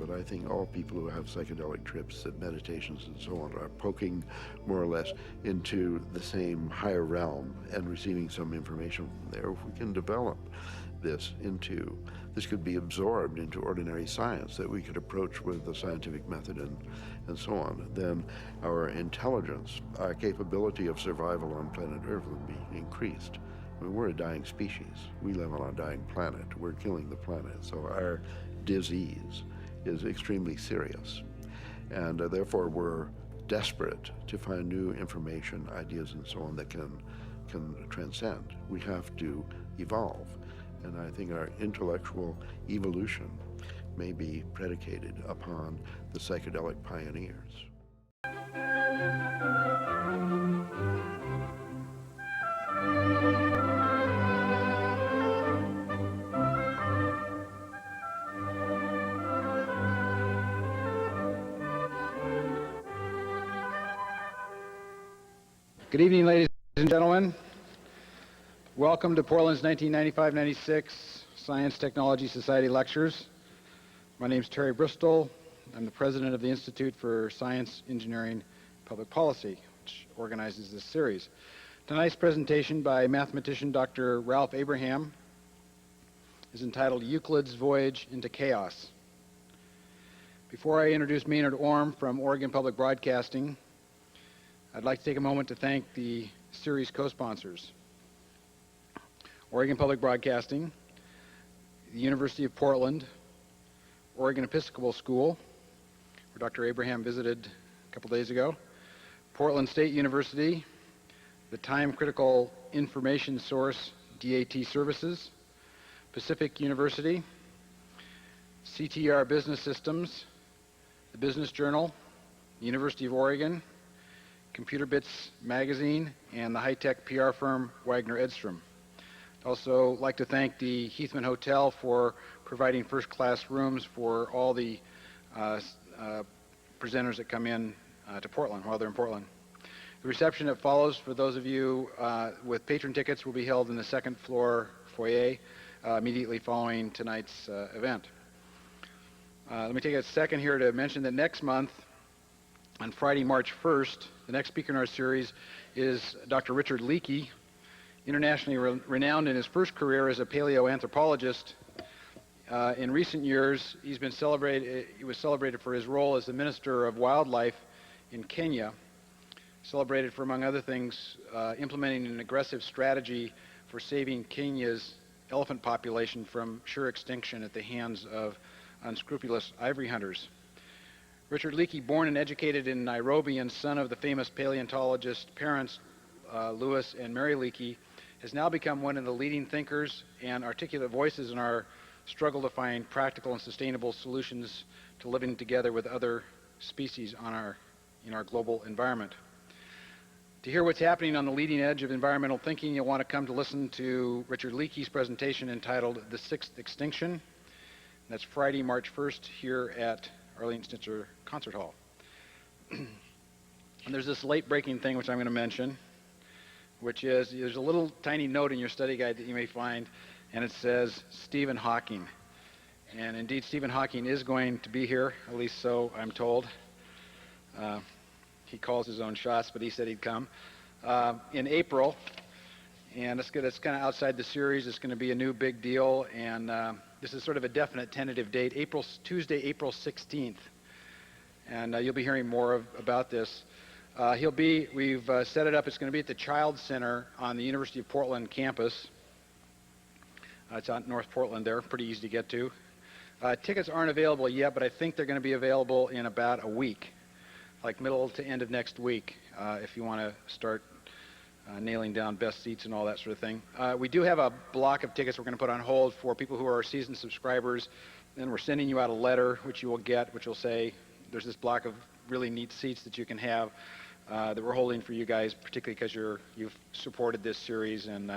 that I think all people who have psychedelic trips and meditations and so on are poking more or less into the same higher realm and receiving some information from there. If we can develop this could be absorbed into ordinary science that we could approach with the scientific method and so on, then our intelligence, our capability of survival on planet Earth would be increased. I mean, we're a dying species. We live on a dying planet. We're killing the planet. So our disease is extremely serious. And therefore, we're desperate to find new information, ideas, and so on that can transcend. We have to evolve. And I think our intellectual evolution may be predicated upon the psychedelic pioneers. Good evening, ladies and gentlemen. Welcome to Portland's 1995-96 Science Technology Society Lectures. My name is Terry Bristol. I'm the president of the Institute for Science, Engineering, and Public Policy, which organizes this series. Tonight's presentation by mathematician Dr. Ralph Abraham is entitled Euclid's Voyage into Chaos. Before I introduce Maynard Orme from Oregon Public Broadcasting, I'd like to take a moment to thank the series co-sponsors: Oregon Public Broadcasting, the University of Portland, Oregon Episcopal School, where Dr. Abraham visited a couple days ago, Portland State University, the Time Critical Information Source DAT Services, Pacific University, CTR Business Systems, the Business Journal, the University of Oregon, Computer Bits Magazine, and the high-tech PR firm Wagner Edstrom. I'd also like to thank the Heathman Hotel for providing first-class rooms for all the presenters that come in to Portland while they're in Portland. The reception that follows for those of you with patron tickets will be held in the second floor foyer immediately following tonight's event. Let me take a second here to mention that next month, on Friday, March 1st, the next speaker in our series is Dr. Richard Leakey, internationally renowned in his first career as a paleoanthropologist. In recent years, he was celebrated for his role as the Minister of Wildlife in Kenya, celebrated for, among other things, implementing an aggressive strategy for saving Kenya's elephant population from sure extinction at the hands of unscrupulous ivory hunters. Richard Leakey, born and educated in Nairobi and son of the famous paleontologist parents Louis and Mary Leakey, has now become one of the leading thinkers and articulate voices in our struggle to find practical and sustainable solutions to living together with other species in our global environment. To hear what's happening on the leading edge of environmental thinking, you'll want to come to listen to Richard Leakey's presentation entitled The Sixth Extinction. That's Friday, March 1st, here at Arlene-Schnitzer Concert Hall. And there's this late-breaking thing which I'm going to mention, which is there's a little tiny note in your study guide that you may find, and it says Stephen Hawking. And indeed, Stephen Hawking is going to be here, at least so I'm told. He calls his own shots, but he said he'd come in April. And it's kind of outside the series. It's going to be a new big deal, and this is sort of a definite tentative date, Tuesday, April 16th. And you'll be hearing more about this. We've set it up, it's going to be at the Child Center on the University of Portland campus. It's on North Portland there, pretty easy to get to. Tickets aren't available yet, but I think they're going to be available in about a week, like middle to end of next week, if you want to start nailing down best seats and all that sort of thing. We do have a block of tickets we're going to put on hold for people who are seasoned subscribers, and we're sending you out a letter, which you will get, which will say there's this block of really neat seats that you can have that we're holding for you guys, particularly because you've supported this series, and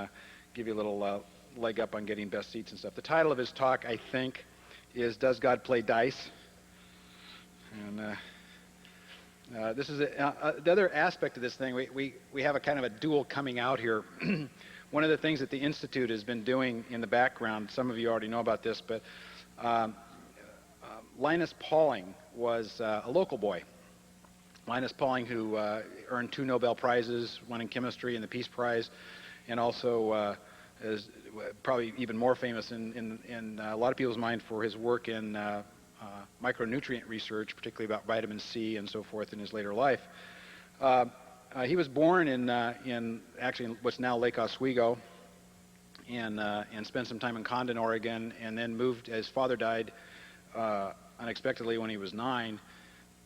give you a little leg up on getting best seats and stuff. The title of his talk, I think, is Does God Play Dice? And this is the other aspect of this thing. We have a kind of a dual coming out here. One of the things that the Institute has been doing in the background, some of you already know about this, but Linus Pauling was a local boy. Linus Pauling, who earned 2 Nobel Prizes, one in chemistry and the Peace Prize, and also is probably even more famous in a lot of people's mind for his work in micronutrient research, particularly about vitamin C and so forth in his later life. He was born in actually what's now Lake Oswego, and spent some time in Condon, Oregon, and then moved. His father died unexpectedly when he was 9,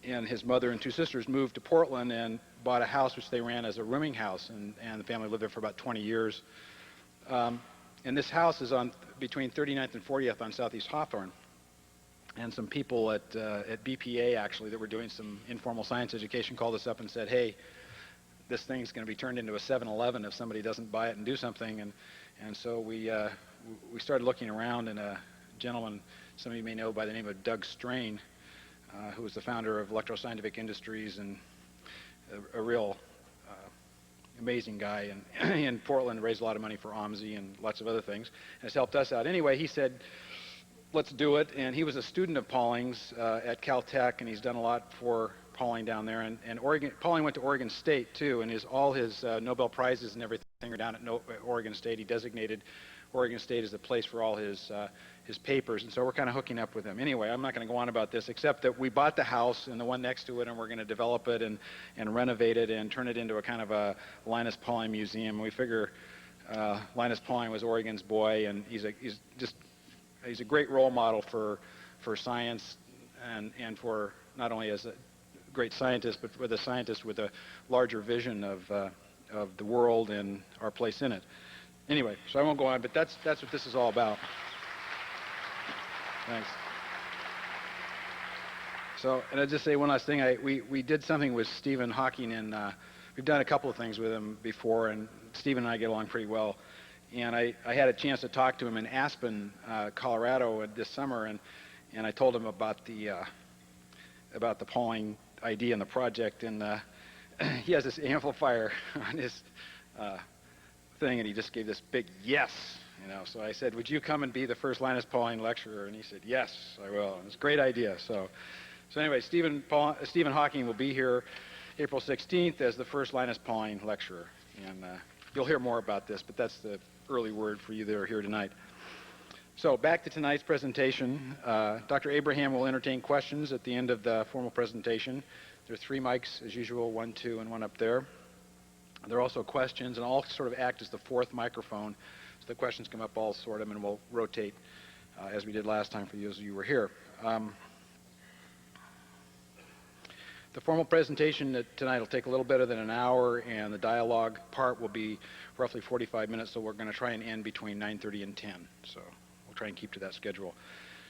and his mother and 2 sisters moved to Portland and bought a house which they ran as a rooming house, and the family lived there for about 20 years. And this house is on between 39th and 40th on Southeast Hawthorne. And some people at BPA, actually, that were doing some informal science education called us up and said, hey, this thing's going to be turned into a 7-Eleven if somebody doesn't buy it and do something. And so we started looking around, and a gentleman some of you may know by the name of Doug Strain, who was the founder of Electroscientific Industries and a real amazing guy in Portland, raised a lot of money for OMSI and lots of other things, has helped us out. Anyway, he said, let's do it, and he was a student of Pauling's at Caltech, and he's done a lot for Pauling down there, and Pauling went to Oregon State too, and all his Nobel Prizes and everything are down at Oregon State. He designated Oregon State as the place for all his papers, and so we're kind of hooking up with him. Anyway, I'm not going to go on about this, except that we bought the house and the one next to it, and we're going to develop it and renovate it and turn it into a kind of a Linus Pauling museum. We figure Linus Pauling was Oregon's boy, and he's a great role model for science and for not only as a great scientist, but with a scientist with a larger vision of the world and our place in it. Anyway, so I won't go on, but that's what this is all about. Thanks. So, and I'll just say one last thing. We did something with Stephen Hawking, and we've done a couple of things with him before, and Stephen and I get along pretty well. And I had a chance to talk to him in Aspen, Colorado this summer, and I told him about the Pauling idea and the project, and he has this amplifier on his thing, and he just gave this big yes, So I said, would you come and be the first Linus Pauling lecturer? And he said, yes, I will. It's a great idea. So anyway, Stephen Hawking will be here April 16th as the first Linus Pauling lecturer, and you'll hear more about this, but that's the early word for you that are here tonight. So back to tonight's presentation. Dr. Abraham will entertain questions at the end of the formal presentation. There are 3 mics, as usual, 1, 2, and 1 up there. There are also questions, and I'll sort of act as the 4th microphone. So the questions come up, I'll sort them, and we'll rotate as we did last time for those of you who were here. The formal presentation tonight will take a little better than an hour, and the dialogue part will be roughly 45 minutes, so we're going to try and end between 9:30 and 10. So we'll try and keep to that schedule.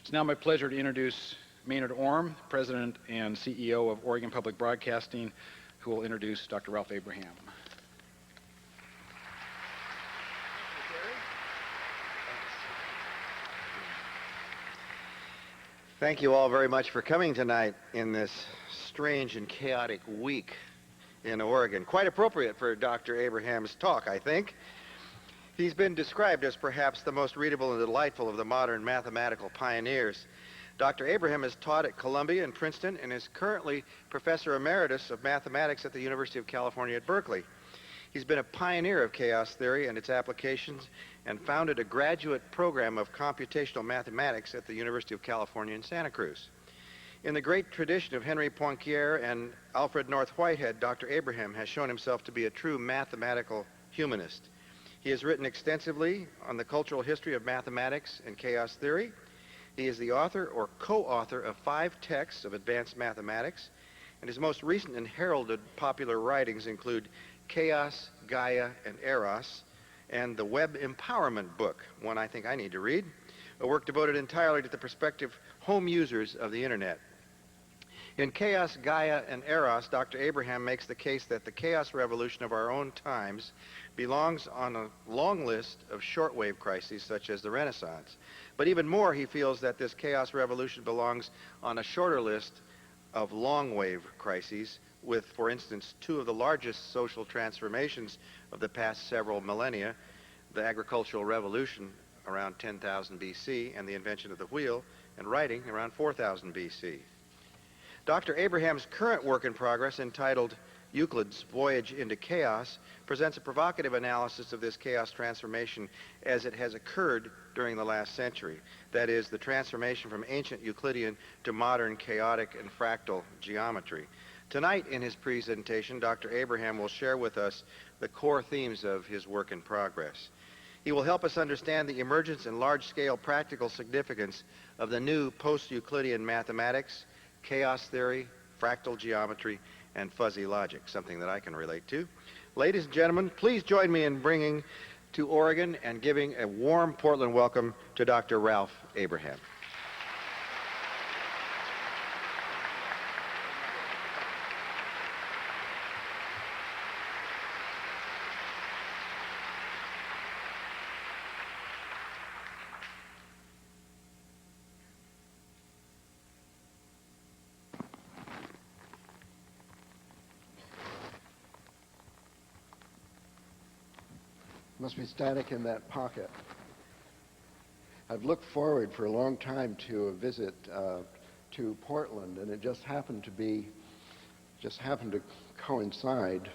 It's now my pleasure to introduce Maynard Orme, President and CEO of Oregon Public Broadcasting, who will introduce Dr. Ralph Abraham. Thank you all very much for coming tonight in this strange and chaotic week in Oregon. Quite appropriate for Dr. Abraham's talk, I think. He's been described as perhaps the most readable and delightful of the modern mathematical pioneers. Dr. Abraham has taught at Columbia and Princeton and is currently Professor Emeritus of Mathematics at the University of California at Berkeley. He's been a pioneer of chaos theory and its applications and founded a graduate program of computational mathematics at the University of California in Santa Cruz. In the great tradition of Henry Poincaré and Alfred North Whitehead, Dr. Abraham has shown himself to be a true mathematical humanist. He has written extensively on the cultural history of mathematics and chaos theory. He is the author or co-author of 5 texts of advanced mathematics, and his most recent and heralded popular writings include Chaos, Gaia, and Eros, and the Web Empowerment book, one I think I need to read, a work devoted entirely to the prospective home users of the internet. In Chaos, Gaia, and Eros, Dr. Abraham makes the case that the chaos revolution of our own times belongs on a long list of shortwave crises such as the Renaissance. But even more, he feels that this chaos revolution belongs on a shorter list of long-wave crises with, for instance, 2 of the largest social transformations of the past several millennia, the agricultural revolution around 10,000 BC and the invention of the wheel and writing around 4000 BC. Dr. Abraham's current work in progress, entitled Euclid's Voyage into Chaos, presents a provocative analysis of this chaos transformation as it has occurred during the last century. That is, the transformation from ancient Euclidean to modern chaotic and fractal geometry. Tonight in his presentation, Dr. Abraham will share with us the core themes of his work in progress. He will help us understand the emergence and large-scale practical significance of the new post-Euclidean mathematics, chaos theory, fractal geometry, and fuzzy logic, something that I can relate to. Ladies and gentlemen, please join me in bringing to Oregon and giving a warm Portland welcome to Dr. Ralph Abraham. Must be static in that pocket. I've looked forward for a long time to a visit to Portland, and it just happened to coincide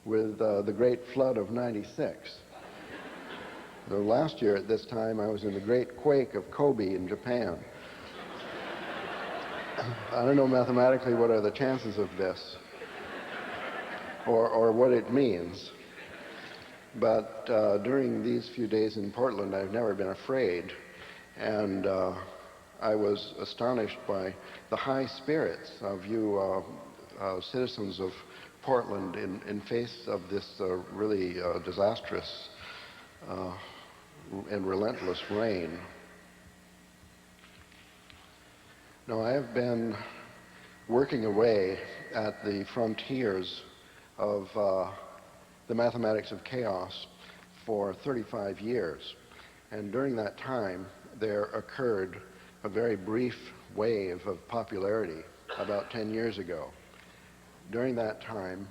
with the great flood of '96. So last year at this time, I was in the great quake of Kobe in Japan. I don't know mathematically what are the chances of this, or what it means. But during these few days in Portland, I've never been afraid. And I was astonished by the high spirits of you citizens of Portland in face of this really disastrous and relentless rain. Now, I have been working away at the frontiers of the mathematics of chaos for 35 years. And during that time, there occurred a very brief wave of popularity about 10 years ago. During that time,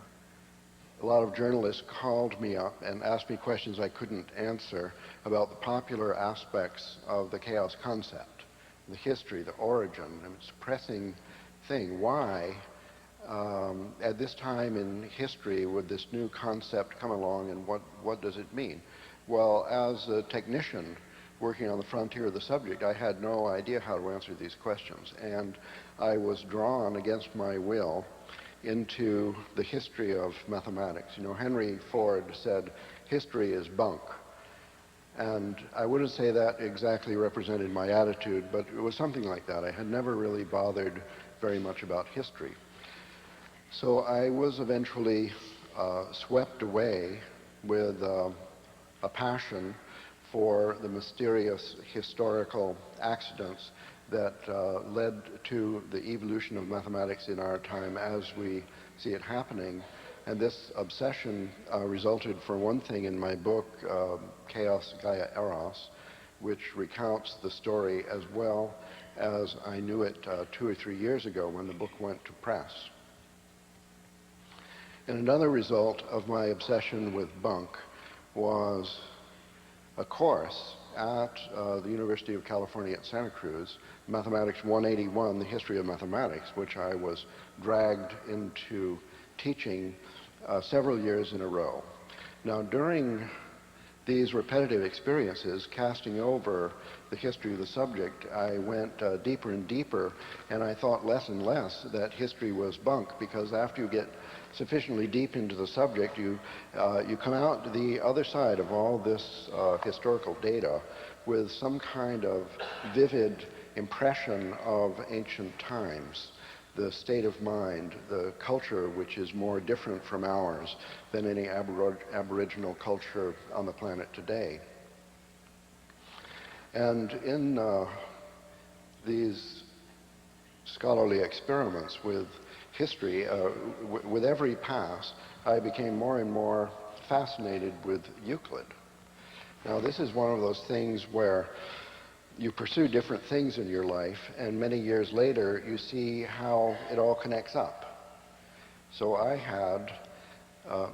a lot of journalists called me up and asked me questions I couldn't answer about the popular aspects of the chaos concept, the history, the origin. And it's a pressing thing. Why, at this time in history, would this new concept come along, and what does it mean? Well, as a technician working on the frontier of the subject, I had no idea how to answer these questions. And I was drawn against my will into the history of mathematics. You know, Henry Ford said, history is bunk. And I wouldn't say that exactly represented my attitude, but it was something like that. I had never really bothered very much about history. So I was eventually swept away with a passion for the mysterious historical accidents that led to the evolution of mathematics in our time as we see it happening. And this obsession resulted, for one thing, in my book, Chaos Gaia Eros, which recounts the story as well as I knew it 2 or 3 years ago when the book went to press. And another result of my obsession with bunk was a course at the University of California at Santa Cruz, Mathematics 181, the history of mathematics, which I was dragged into teaching several years in a row. Now, during these repetitive experiences, casting over the history of the subject, I went deeper and deeper, and I thought less and less that history was bunk, because after you get sufficiently deep into the subject, you come out the other side of all this historical data with some kind of vivid impression of ancient times, the state of mind, the culture which is more different from ours than any aboriginal culture on the planet today. And in these scholarly experiments with history, with every pass, I became more and more fascinated with Euclid. Now, this is one of those things where you pursue different things in your life, and many years later, you see how it all connects up. So I had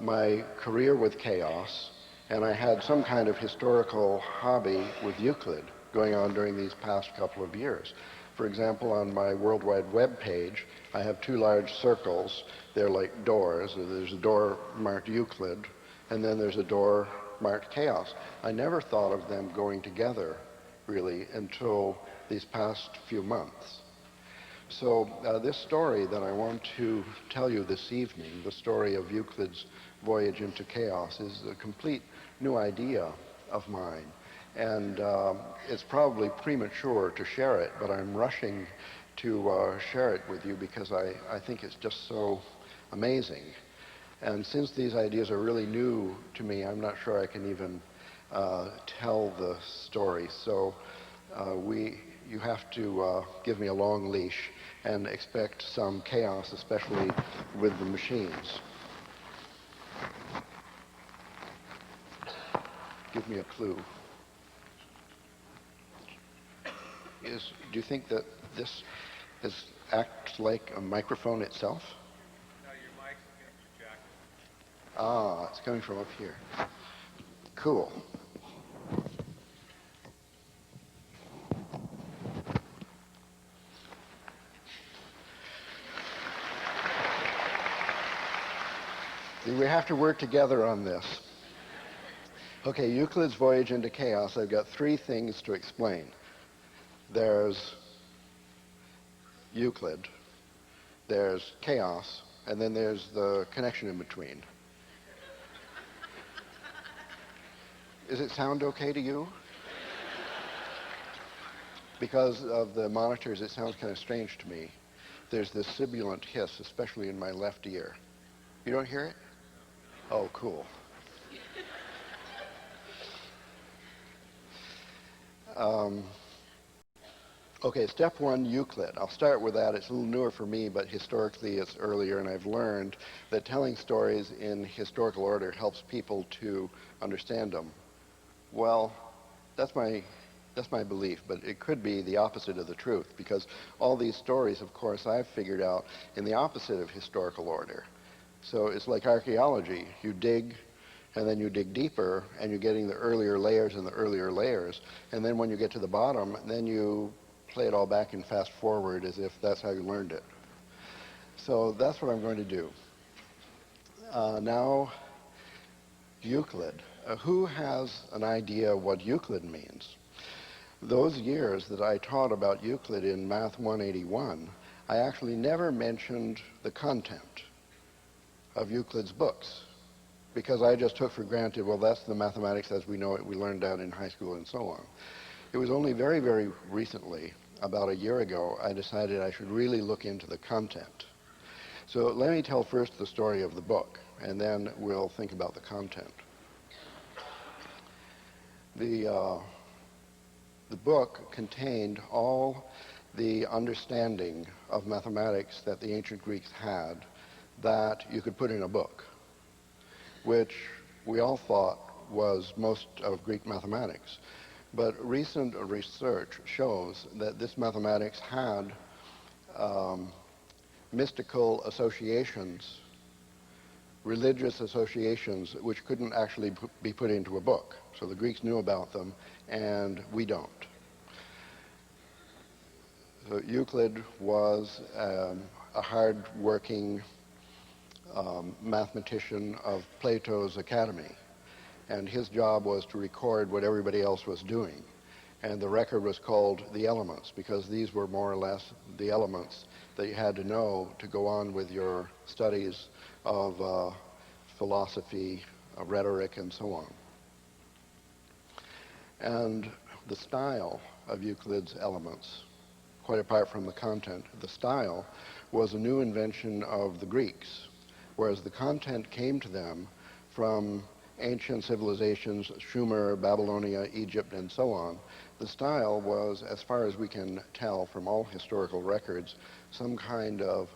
my career with chaos, and I had some kind of historical hobby with Euclid going on during these past couple of years. For example, on my World Wide Web page, I have two large circles. They're like doors. There's a door marked Euclid, and then there's a door marked chaos. I never thought of them going together, really, until these past few months. So this story that I want to tell you this evening, the story of Euclid's Voyage into Chaos, is a complete new idea of mine. And it's probably premature to share it, but I'm rushing to share it with you because I think it's just so amazing. And since these ideas are really new to me, I'm not sure I can even tell the story. So you have to give me a long leash and expect some chaos, especially with the machines. Give me a clue. Do you think that this acts like a microphone itself? No, your mic's getting projected. Ah, it's coming from up here. Cool. We have to work together on this. Okay, Euclid's Voyage into Chaos, I've got three things to explain. There's Euclid, there's chaos, and then there's the connection in between. Does it sound okay to you? Because of the monitors, it sounds kind of strange to me. There's this sibilant hiss, especially in my left ear. You don't hear it? Oh, cool. Okay, step one, Euclid. I'll start with that. It's a little newer for me, but historically it's earlier, and I've learned that telling stories in historical order helps people to understand them. Well, that's my belief, but it could be the opposite of the truth, because all these stories, of course, I've figured out in the opposite of historical order. So it's like archaeology. You dig, and then you dig deeper, and you're getting the earlier layers and the earlier layers. And then when you get to the bottom, then you play it all back and fast forward as if that's how you learned it. So that's what I'm going to do. Now, Euclid. Who has an idea what Euclid means? Those years that I taught about Euclid in Math 181, I actually never mentioned the content of Euclid's books, because I just took for granted, well, that's the mathematics as we know it, we learned that in high school and so on. It was only very, very recently, about a year ago, I decided I should really look into the content. So let me tell first the story of the book, and then we'll think about the content. The book contained all the understanding of mathematics that the ancient Greeks had that you could put in a book, which we all thought was most of Greek mathematics. But recent research shows that this mathematics had mystical associations, religious associations, which couldn't actually be put into a book. So the Greeks knew about them, and we don't. So Euclid was a hard-working mathematician of Plato's academy, and his job was to record what everybody else was doing. And the record was called the elements, because these were more or less the elements that you had to know to go on with your studies of philosophy, rhetoric, and so on. And the style of Euclid's elements, quite apart from the content, the style was a new invention of the Greeks, whereas the content came to them from ancient civilizations, Sumer, Babylonia, Egypt, and so on. The style was, as far as we can tell from all historical records, some kind of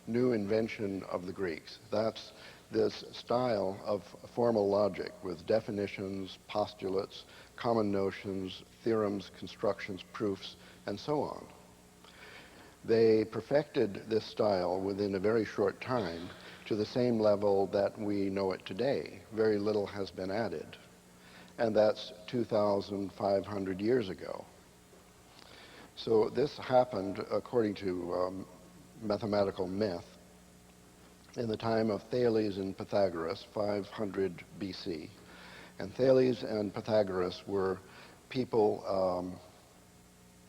new invention of the Greeks. That's this style of formal logic with definitions, postulates, common notions, theorems, constructions, proofs, and so on. They perfected this style within a very short time to the same level that we know it today. Very little has been added. And that's 2,500 years ago. So this happened, according to mathematical myth, in the time of Thales and Pythagoras, 500 BC. And Thales and Pythagoras were people,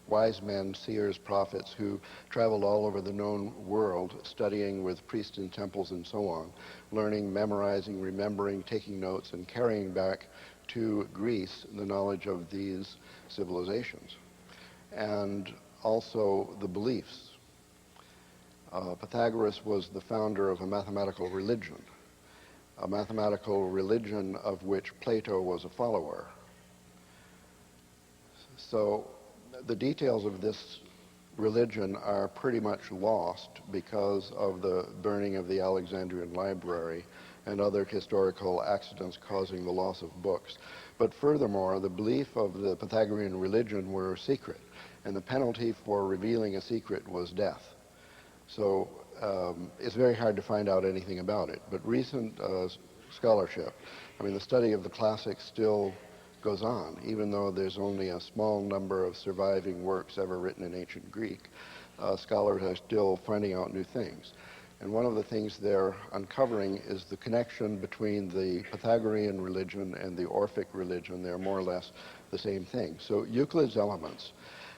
wise men, seers, prophets, who traveled all over the known world, studying with priests in temples and so on, learning, memorizing, remembering, taking notes, and carrying back to Greece the knowledge of these civilizations, and also the beliefs. Pythagoras was the founder of a mathematical religion of which Plato was a follower. So the details of this religion are pretty much lost because of the burning of the Alexandrian library and other historical accidents causing the loss of books. But furthermore, the belief of the Pythagorean religion were secret, and the penalty for revealing a secret was death. So it's very hard to find out anything about it. But recent scholarship, I mean, the study of the classics still goes on, even though there's only a small number of surviving works ever written in ancient Greek. Scholars are still finding out new things. And one of the things they're uncovering is the connection between the Pythagorean religion and the Orphic religion. They're more or less the same thing. So Euclid's Elements,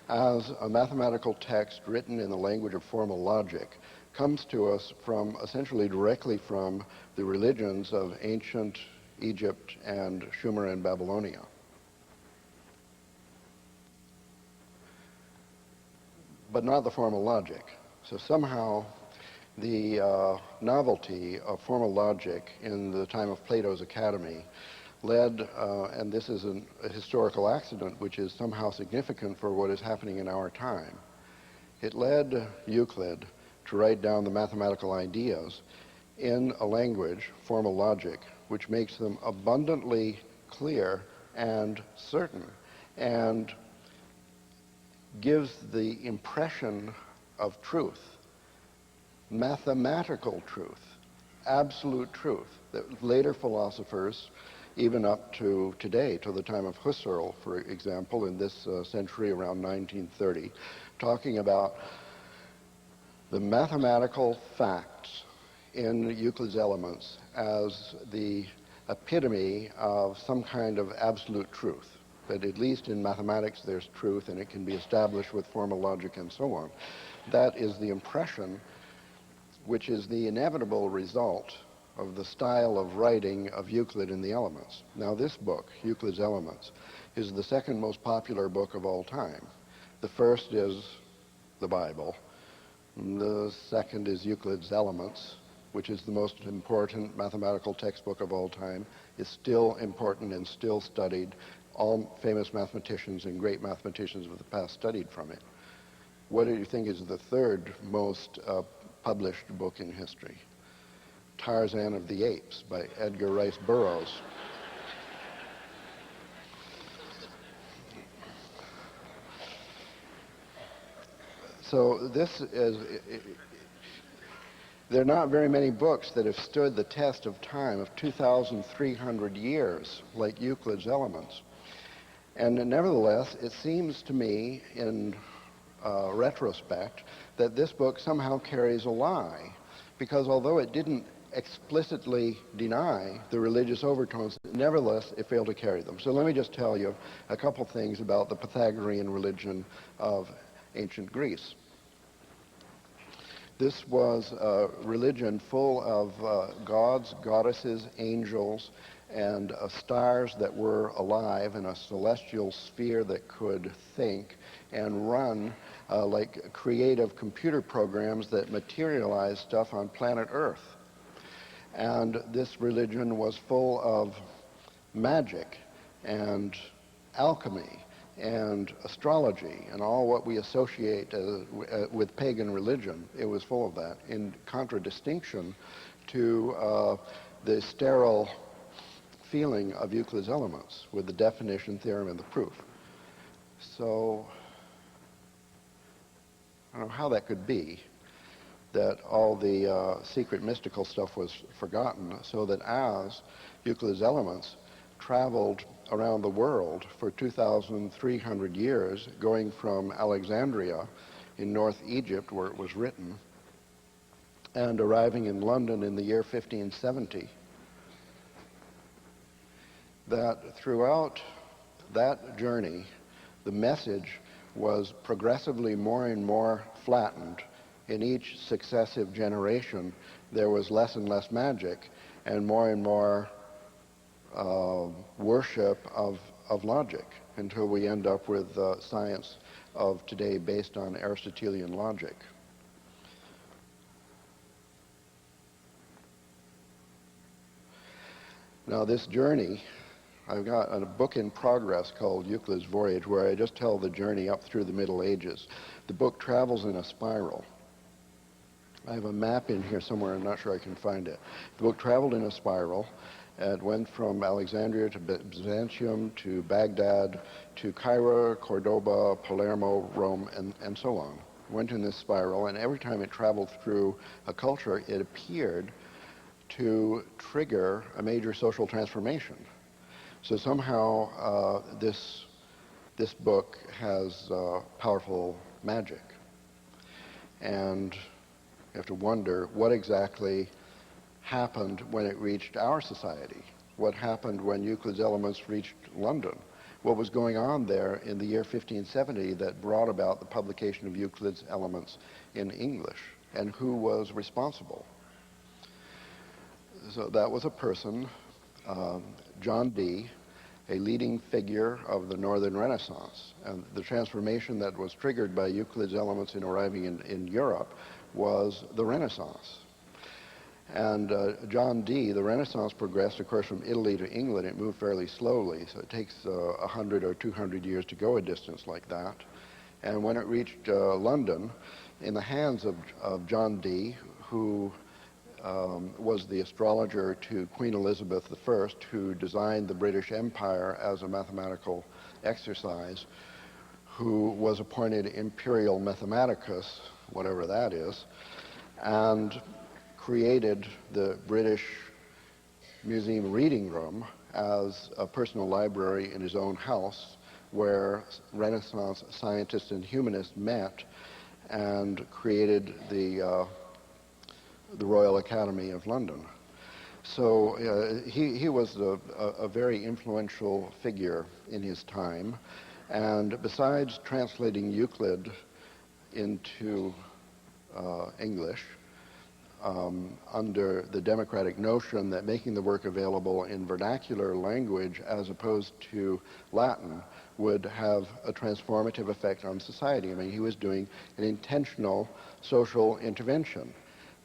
as a mathematical text written in the language of formal logic, comes to us from essentially directly from the religions of ancient Egypt and Sumer and Babylonia. But not the formal logic. So somehow the novelty of formal logic in the time of Plato's Academy led, and this is a historical accident which is somehow significant for what is happening in our time, it led Euclid to write down the mathematical ideas in a language, formal logic, which makes them abundantly clear and certain, and gives the impression of truth, mathematical truth, absolute truth, that later philosophers, even up to today, to the time of Husserl, for example, in this century around 1930, talking about the mathematical facts in Euclid's Elements as the epitome of some kind of absolute truth. That at least in mathematics there's truth and it can be established with formal logic and so on. That is the impression which is the inevitable result of the style of writing of Euclid in the Elements. Now this book, Euclid's Elements, is the second most popular book of all time. The first is the Bible. The second is Euclid's Elements, which is the most important mathematical textbook of all time, is still important and still studied. All famous mathematicians and great mathematicians of the past studied from it. What do you think is the third most published book in history? Tarzan of the Apes by Edgar Rice Burroughs. So this is, there are not very many books that have stood the test of time of 2,300 years like Euclid's Elements. And nevertheless, it seems to me, in retrospect, that this book somehow carries a lie, because although it didn't explicitly deny the religious overtones, nevertheless, it failed to carry them. So let me just tell you a couple things about the Pythagorean religion of ancient Greece. This was a religion full of gods, goddesses, angels, and stars that were alive in a celestial sphere that could think and run like creative computer programs that materialize stuff on planet Earth. And this religion was full of magic and alchemy and astrology and all what we associate with pagan religion. It was full of that, in contradistinction to the sterile feeling of Euclid's Elements with the definition, theorem, and the proof. So I don't know how that could be, that all the secret mystical stuff was forgotten, so that as Euclid's Elements traveled around the world for 2,300 years, going from Alexandria in North Egypt, where it was written, and arriving in London in the year 1570, that throughout that journey, the message was progressively more and more flattened. In each successive generation, there was less and less magic and more worship of logic, until we end up with science of today based on Aristotelian logic. Now, this journey, I've got a book in progress called Euclid's Voyage, where I just tell the journey up through the Middle Ages. The book travels in a spiral. I have a map in here somewhere, I'm not sure I can find it. The book traveled in a spiral. It went from Alexandria to Byzantium to Baghdad to Cairo, Cordoba, Palermo, Rome, and so on. Went in this spiral, and every time it traveled through a culture, it appeared to trigger a major social transformation. So somehow this book has powerful magic. And you have to wonder what exactly happened when it reached our society. What happened when Euclid's Elements reached London? What was going on there in the year 1570 that brought about the publication of Euclid's Elements in English? And who was responsible? So that was a person, John Dee, a leading figure of the Northern Renaissance. And the transformation that was triggered by Euclid's Elements in arriving in Europe was the Renaissance. And John Dee, the Renaissance progressed, of course, from Italy to England. It moved fairly slowly, so it takes 100 or 200 years to go a distance like that. And when it reached London, in the hands of John Dee, who was the astrologer to Queen Elizabeth I, who designed the British Empire as a mathematical exercise, who was appointed imperial mathematicus, whatever that is, and created the British Museum Reading Room as a personal library in his own house, where Renaissance scientists and humanists met and created the Royal Academy of London. So he was a very influential figure in his time. And besides translating Euclid into English, under the democratic notion that making the work available in vernacular language as opposed to Latin would have a transformative effect on society. I mean, he was doing an intentional social intervention,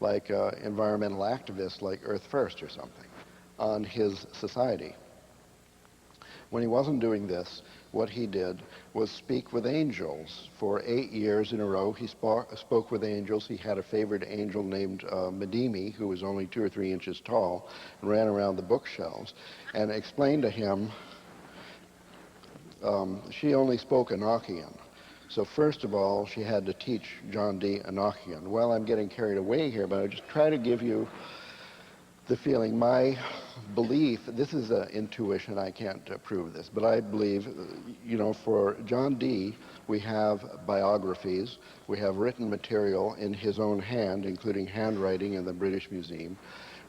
like environmental activists like Earth First or something, on his society. When he wasn't doing this, what he did was speak with angels. For 8 years in a row, he spoke with angels. He had a favorite angel named Medimi, who was only 2 or 3 inches tall, and ran around the bookshelves, and explained to him, she only spoke Enochian. So first of all, she had to teach John Dee Enochian. Well, I'm getting carried away here, but I'll just try to give you the feeling. My belief, this is an intuition, I can't prove this, but I believe, for John Dee, we have biographies, we have written material in his own hand, including handwriting in the British Museum.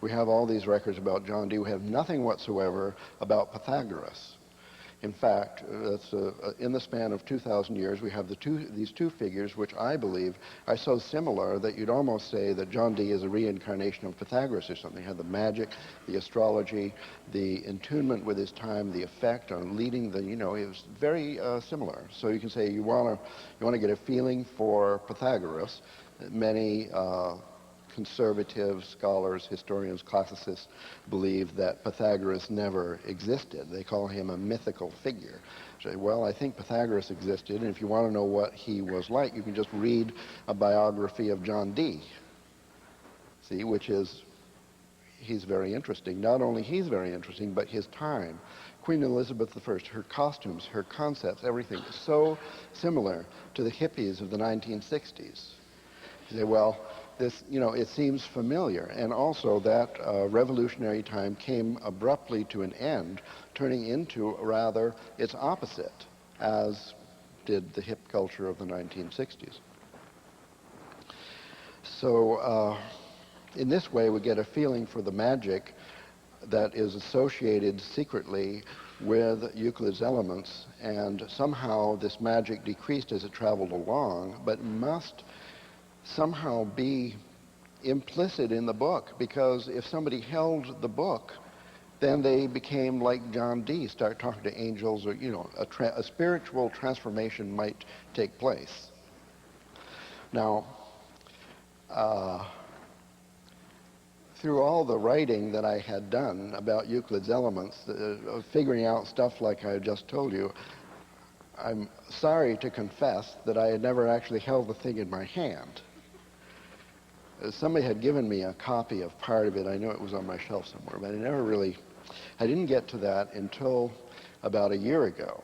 We have all these records about John Dee. We have nothing whatsoever about Pythagoras. In fact, that's in the span of 2,000 years, we have these two figures, which I believe are so similar that you'd almost say that John Dee is a reincarnation of Pythagoras or something. He had the magic, the astrology, the attunement with his time, the effect on leading it was very similar. So you can say you want to get a feeling for Pythagoras. Many conservative scholars, historians, classicists believe that Pythagoras never existed. They call him a mythical figure. Say, well, I think Pythagoras existed, and if you want to know what he was like, you can just read a biography of John Dee. See, he's very interesting. Not only he's very interesting, but his time. Queen Elizabeth I, her costumes, her concepts, everything is so similar to the hippies of the 1960s. You say, well, this, it seems familiar. And also that revolutionary time came abruptly to an end, turning into rather its opposite, as did the hip culture of the 1960s. So in this way, we get a feeling for the magic that is associated secretly with Euclid's elements, and somehow this magic decreased as it traveled along, but must somehow be implicit in the book, because if somebody held the book, then they became like John Dee, start talking to angels, or a spiritual transformation might take place. Now, through all the writing that I had done about Euclid's elements, figuring out stuff like I just told you, I'm sorry to confess that I had never actually held the thing in my hand. Somebody had given me a copy of part of it. I know it was on my shelf somewhere, but I didn't get to that until about a year ago.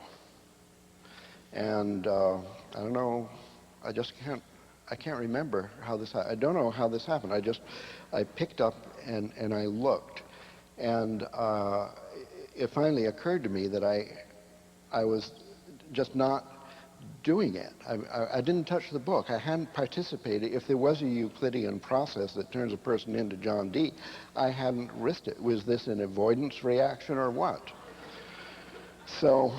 And I don't know, I can't remember how this happened. I don't know how this happened. I picked up and I looked, and it finally occurred to me that I was just not doing it. I didn't touch the book. I hadn't participated. If there was a Euclidean process that turns a person into John Dee, I hadn't risked it. Was this an avoidance reaction or what? So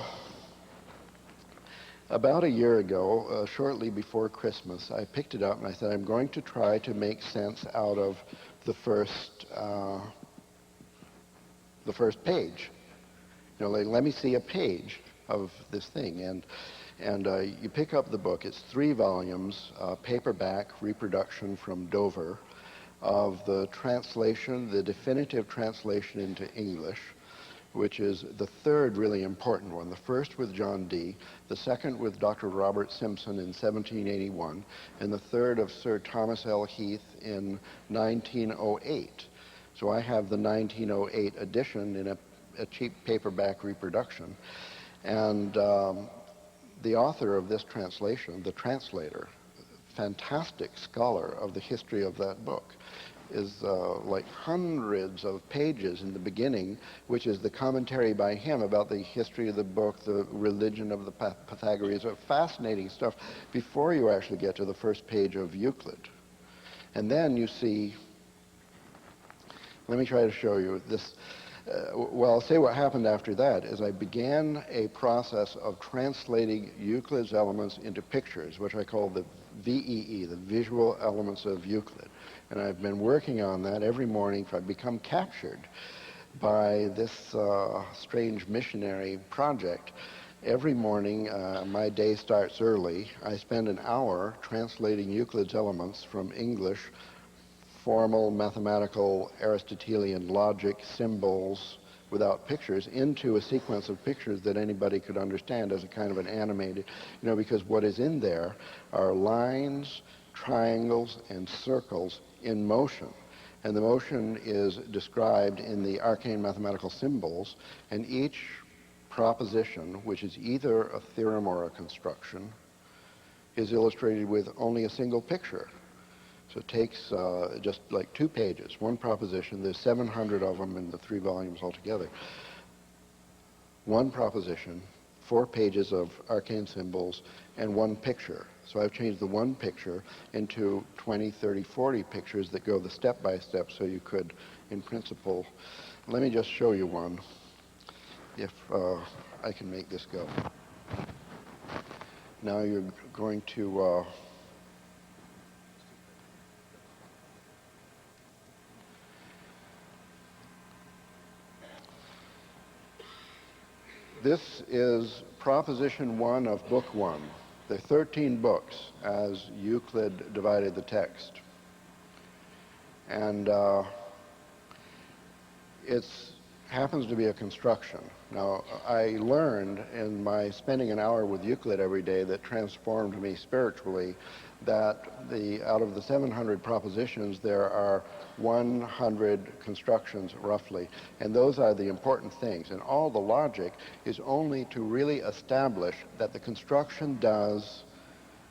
about a year ago, shortly before Christmas, I picked it up and I said, I'm going to try to make sense out of the first page. Let me see a page of this thing. And you pick up the book. It's 3 volumes, paperback reproduction from Dover of the translation, the definitive translation into English, which is the 3rd really important one. The first with John Dee, the second with Dr. Robert Simpson in 1781, and the 3rd of Sir Thomas L. Heath in 1908. So I have the 1908 edition in a cheap paperback reproduction. And the author of this translation, the translator, fantastic scholar of the history of that book, is like hundreds of pages in the beginning, which is the commentary by him about the history of the book, the religion of the Pythagoreans, fascinating stuff before you actually get to the first page of Euclid. And then you see, let me try to show you this. Well, I'll say what happened after that is I began a process of translating Euclid's elements into pictures, which I call the VEE, the Visual Elements of Euclid. And I've been working on that every morning. I've become captured by this strange missionary project. Every morning, my day starts early. I spend an hour translating Euclid's elements from English, formal mathematical Aristotelian logic, symbols without pictures, into a sequence of pictures that anybody could understand as a kind of an animated, because what is in there are lines, triangles, and circles in motion. And the motion is described in the arcane mathematical symbols, and each proposition, which is either a theorem or a construction, is illustrated with only a single picture. So it takes just like 2 pages, one proposition. There's 700 of them in the 3 volumes altogether. One proposition, 4 pages of arcane symbols, and 1 picture. So I've changed the 1 picture into 20, 30, 40 pictures that go the step by step, so you could, in principle, let me just show you one, if I can make this go. Now you're going to this is proposition 1 of book 1. There are 13 books as Euclid divided the text. And it happens to be a construction. Now, I learned in my spending an hour with Euclid every day that transformed me spiritually that out of the 700 propositions, there are 100 constructions roughly, and those are the important things. And all the logic is only to really establish that the construction does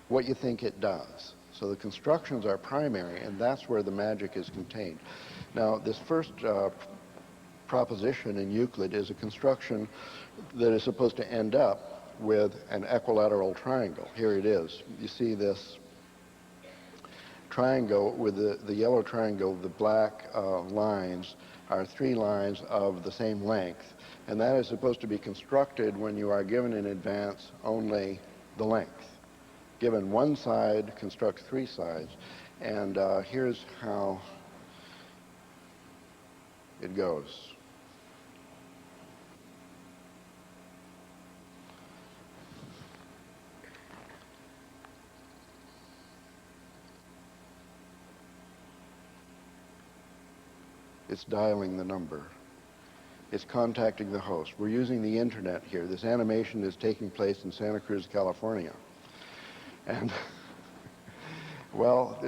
what you think it does. So the constructions are primary, and that's where the magic is contained. Now, this first proposition in Euclid is a construction that is supposed to end up with an equilateral triangle. Here it is. You see this triangle with the yellow triangle, the black lines are 3 lines of the same length, and that is supposed to be constructed when you are given in advance only the length. Given one side, construct 3 sides, and here's how it goes. It's dialing the number. It's contacting the host. We're using the internet here. This animation is taking place in Santa Cruz, California. And, well,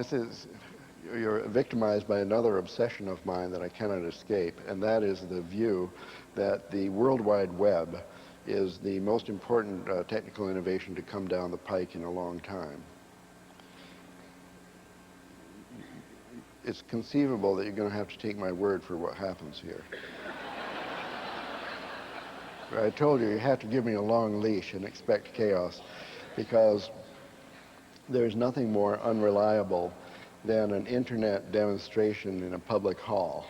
you're victimized by another obsession of mine that I cannot escape, and that is the view that the World Wide Web is the most important technical innovation to come down the pike in a long time. It's conceivable that you're going to have to take my word for what happens here. I told you have to give me a long leash and expect chaos, because there's nothing more unreliable than an internet demonstration in a public hall.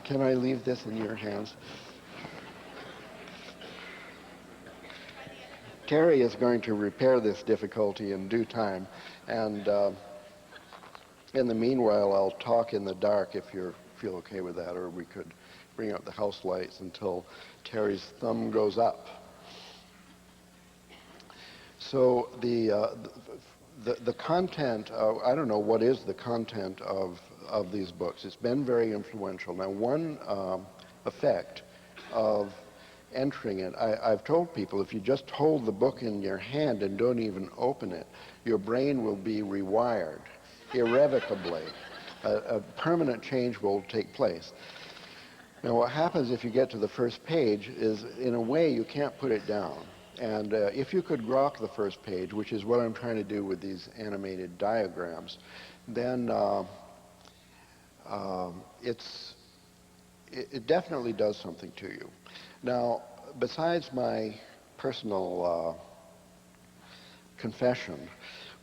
Can I leave this in your hands? Terry is going to repair this difficulty in due time, and in the meanwhile, I'll talk in the dark if you feel okay with that, or we could bring out the house lights until Terry's thumb goes up. So the content, I don't know what is the content of these books. It's been very influential. Now, one effect of entering it, I've told people, if you just hold the book in your hand and don't even open it, your brain will be rewired irrevocably. A permanent change will take place. Now, what happens if you get to the first page is, in a way, you can't put it down. And if you could grok the first page, which is what I'm trying to do with these animated diagrams, then it definitely does something to you. Now, besides my personal confession,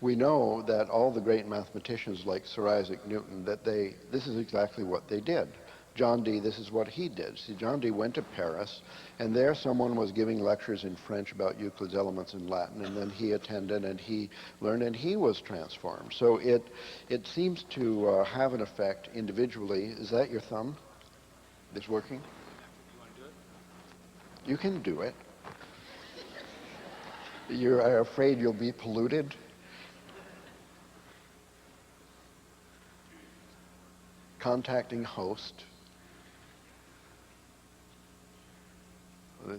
we know that all the great mathematicians like Sir Isaac Newton, that this is exactly what they did. John Dee, this is what he did. See, John Dee went to Paris, and there someone was giving lectures in French about Euclid's elements in Latin, and then he attended and he learned, and he was transformed. So it seems to have an effect individually. Is that your thumb? It's working? You want to do it? You can do it. You're afraid you'll be polluted? Contacting host.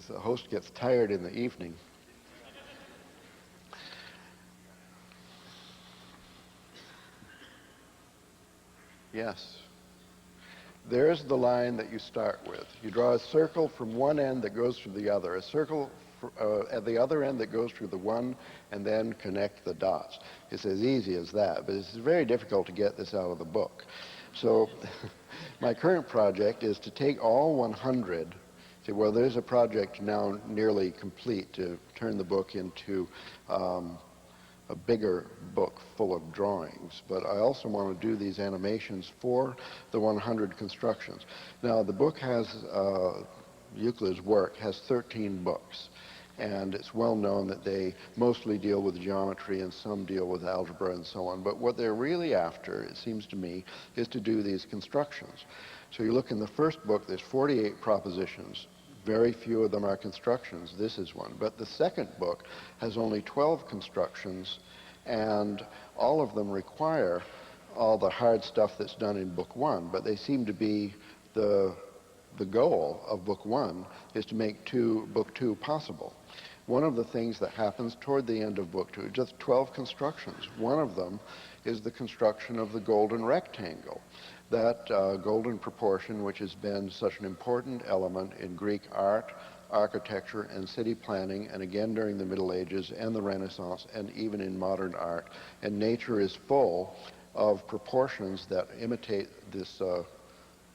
The host gets tired in the evening. Yes. There's the line that you start with. You draw a circle from one end that goes through the other, a circle at the other end that goes through the one, and then connect the dots. It's as easy as that, but it's very difficult to get this out of the book. So my current project is to take all 100. See, well, there's a project now nearly complete to turn the book into a bigger book full of drawings, but I also want to do these animations for the 100 constructions. Now, the book has, Euclid's work has 13 books, and it's well known that they mostly deal with geometry and some deal with algebra and so on, but what they're really after, it seems to me, is to do these constructions. So you look in the first book, there's 48 propositions. Very few of them are constructions. This is one. But the second book has only 12 constructions, and all of them require all the hard stuff that's done in book one, but they seem to be the goal of book one is to make book two possible. One of the things that happens toward the end of Book 2, just 12 constructions. One of them is the construction of the golden rectangle. That golden proportion, which has been such an important element in Greek art, architecture, and city planning, and again during the Middle Ages and the Renaissance, and even in modern art. And nature is full of proportions that imitate this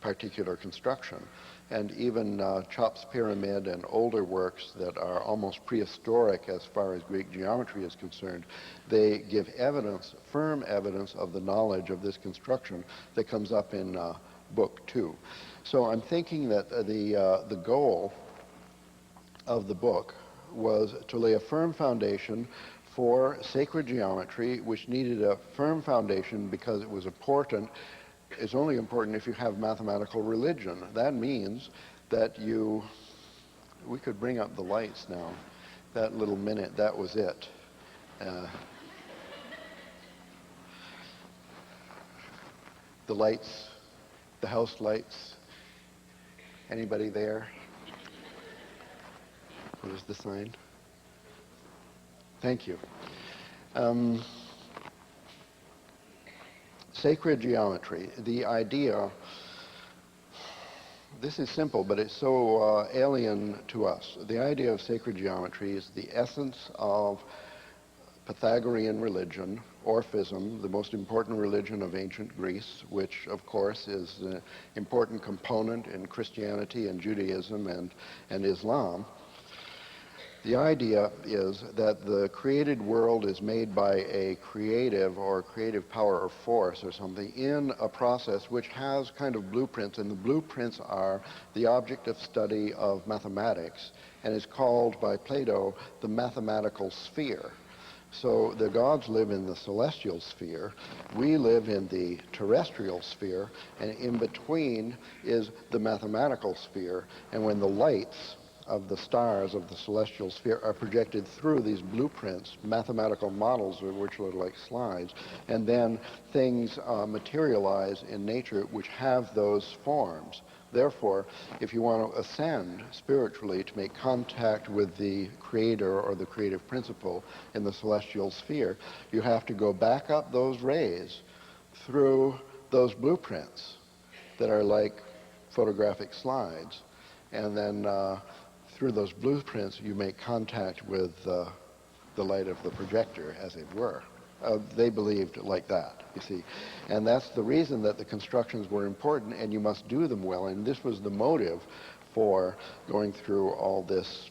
particular construction. And even Chop's Pyramid and older works that are almost prehistoric as far as Greek geometry is concerned, they give evidence, firm evidence of the knowledge of this construction that comes up in Book 2. So I'm thinking that the goal of the book was to lay a firm foundation for sacred geometry, which needed a firm foundation because it was important. It's only important if you have mathematical religion. That means that we could bring up the lights now. That little minute, that was it. The lights, the house lights. Anybody there? What is the sign? Thank you. Sacred geometry, the idea, this is simple, but it's so alien to us. The idea of sacred geometry is the essence of Pythagorean religion, Orphism, the most important religion of ancient Greece, which of course is an important component in Christianity and Judaism and Islam. The idea is that the created world is made by a creative power or force or something in a process which has kind of blueprints, and the blueprints are the object of study of mathematics, and is called by Plato the mathematical sphere. So the gods live in the celestial sphere, we live in the terrestrial sphere, and in between is the mathematical sphere. And when the lights of the stars of the celestial sphere are projected through these blueprints, mathematical models which are like slides, and then things materialize in nature which have those forms. Therefore, if you want to ascend spiritually to make contact with the creator or the creative principle in the celestial sphere, you have to go back up those rays through those blueprints that are like photographic slides, and then through those blueprints, you make contact with the light of the projector, as it were. They believed like that, you see. And that's the reason that the constructions were important, and you must do them well. And this was the motive for going through all this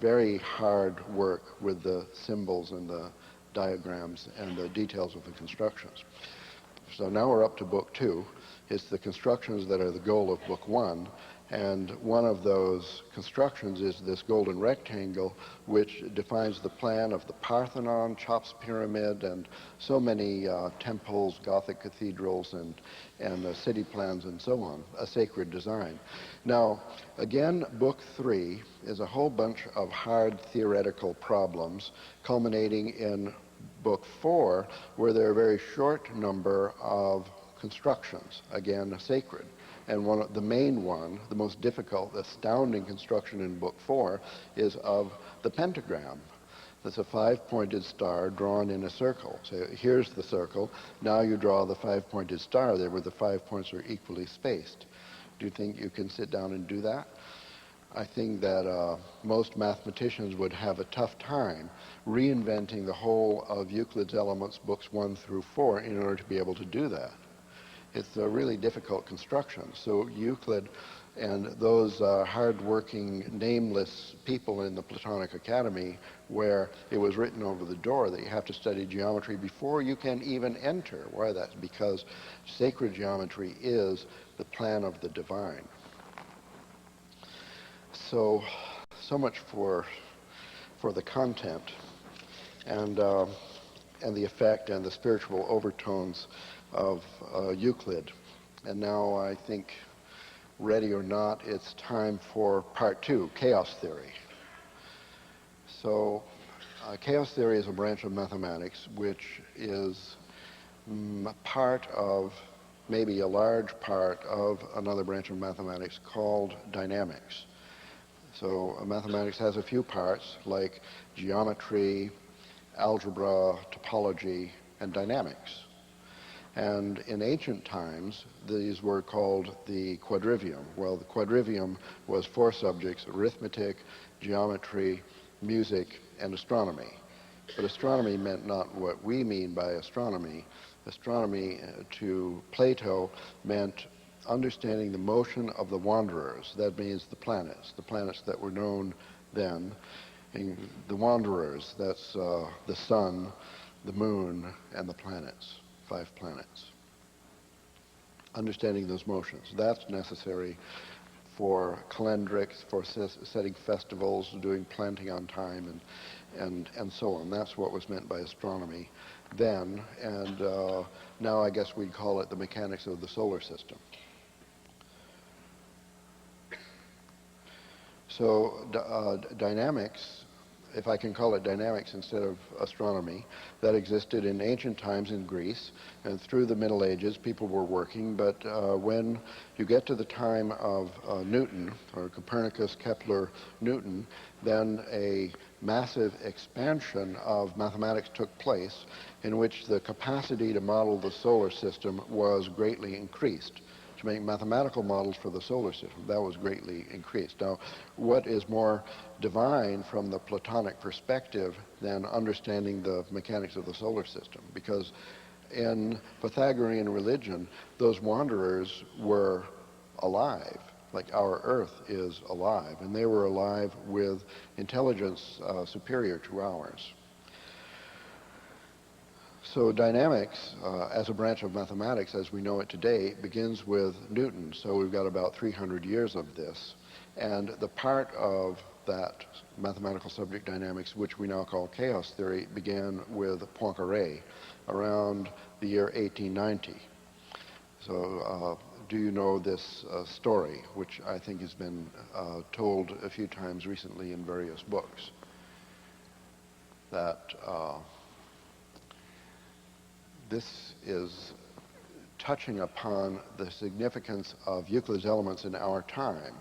very hard work with the symbols and the diagrams and the details of the constructions. So now we're up to Book 2. It's the constructions that are the goal of Book 1. And one of those constructions is this golden rectangle, which defines the plan of the Parthenon, Chop's Pyramid, and so many temples, Gothic cathedrals, and city plans, and so on, a sacred design. Now, again, Book 3 is a whole bunch of hard theoretical problems, culminating in Book 4, where there are a very short number of constructions, again, sacred. And the main one, the most difficult, astounding construction in Book 4 is of the pentagram. That's a five-pointed star drawn in a circle. So here's the circle. Now you draw the five-pointed star there where the 5 points are equally spaced. Do you think you can sit down and do that? I think that most mathematicians would have a tough time reinventing the whole of Euclid's Elements, Books 1 through 4, in order to be able to do that. It's a really difficult construction. So Euclid and those hard-working, nameless people in the Platonic Academy, where it was written over the door that you have to study geometry before you can even enter. Why? That's because sacred geometry is the plan of the divine. So much for the content and the effect and the spiritual overtones of Euclid. And now I think, ready or not, it's time for part 2, chaos theory. So chaos theory is a branch of mathematics which is part of, maybe a large part of, another branch of mathematics called dynamics. So mathematics has a few parts like geometry, algebra, topology, and dynamics. And in ancient times, these were called the quadrivium. Well, the quadrivium was 4 subjects: arithmetic, geometry, music, and astronomy. But astronomy meant not what we mean by astronomy. Astronomy to Plato meant understanding the motion of the wanderers. That means the planets that were known then. And the wanderers, that's the sun, the moon, and the planets, 5 planets. Understanding those motions, that's necessary for calendrics, for setting festivals, doing planting on time, and so on. That's what was meant by astronomy then, and now I guess we'd call it the mechanics of the solar system. So dynamics, if I can call it dynamics instead of astronomy, that existed in ancient times in Greece, and through the Middle Ages people were working, but when you get to the time of Newton, or Copernicus, Kepler, Newton, then a massive expansion of mathematics took place in which the capacity to model the solar system was greatly increased. To make mathematical models for the solar system, that was greatly increased. Now, what is more divine from the Platonic perspective than understanding the mechanics of the solar system? Because in Pythagorean religion, those wanderers were alive, like our Earth is alive, and they were alive with intelligence superior to ours. So dynamics, as a branch of mathematics as we know it today, begins with Newton. So we've got about 300 years of this. And the part of that mathematical subject dynamics, which we now call chaos theory, began with Poincaré around the year 1890. So do you know this story, which I think has been told a few times recently in various books, that this is touching upon the significance of Euclid's elements in our time.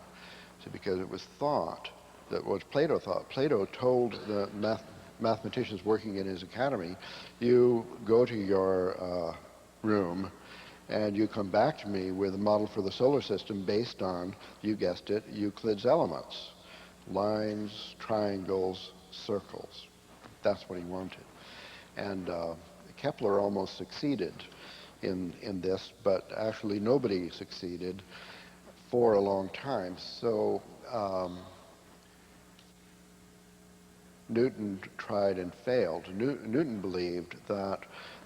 So because it was thought that what Plato thought. Plato told the mathematicians working in his academy, you go to your room and you come back to me with a model for the solar system based on, you guessed it, Euclid's elements. Lines, triangles, circles. That's what he wanted. And Kepler almost succeeded in this, but actually nobody succeeded for a long time. So Newton tried and failed. Newton believed that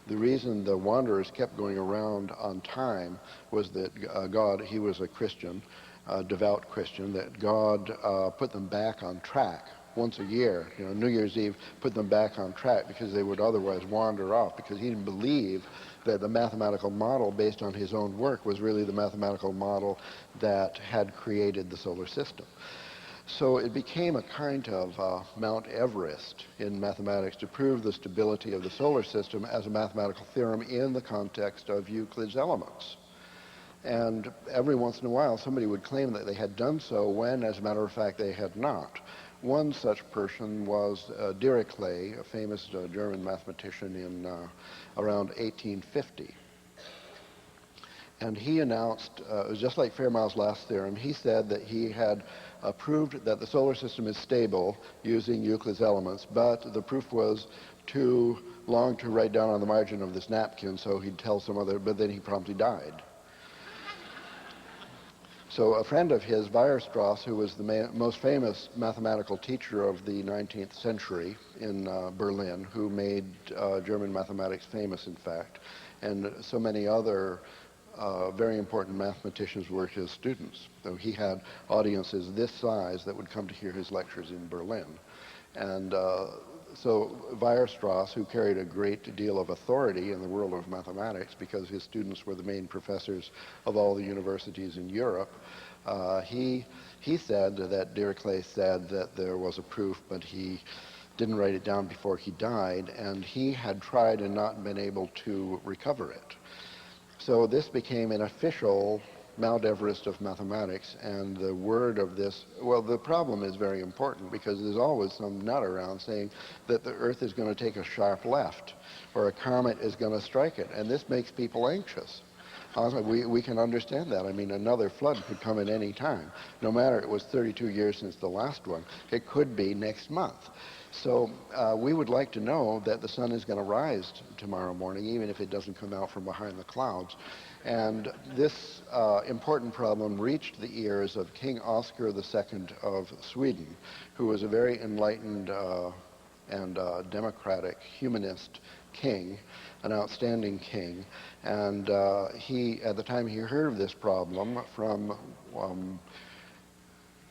the reason the wanderers kept going around on time was that God, he was a Christian, a devout Christian, that God put them back on track once a year, New Year's Eve, put them back on track because they would otherwise wander off, because he didn't believe that the mathematical model based on his own work was really the mathematical model that had created the solar system. So it became a kind of Mount Everest in mathematics to prove the stability of the solar system as a mathematical theorem in the context of Euclid's elements. And every once in a while somebody would claim that they had done so when, as a matter of fact, they had not. One such person was Dirichlet, a famous German mathematician in around 1850. And he announced, it was just like Fermat's last theorem, he said that he had proved that the solar system is stable using Euclid's elements, but the proof was too long to write down on the margin of this napkin, so he'd tell some other, but then he promptly died. So a friend of his, Weierstrass, who was the most famous mathematical teacher of the 19th century in Berlin, who made German mathematics famous, in fact, and so many other very important mathematicians were his students. So he had audiences this size that would come to hear his lectures in Berlin. And so Weierstrass, who carried a great deal of authority in the world of mathematics because his students were the main professors of all the universities in Europe, he said that Dirichlet said that there was a proof, but he didn't write it down before he died, and he had tried and not been able to recover it. So this became an official Mount Everest of mathematics, and the word of this, well, the problem is very important because there's always some nut around saying that the Earth is going to take a sharp left or a comet is going to strike it, and this makes people anxious. Honestly, we can understand that. I mean, another flood could come at any time. No matter it was 32 years since the last one, it could be next month. So we would like to know that the sun is going to rise tomorrow morning, even if it doesn't come out from behind the clouds. And this important problem reached the ears of King Oscar II of Sweden, who was a very enlightened and democratic humanist king, an outstanding king. And he, at the time he heard of this problem from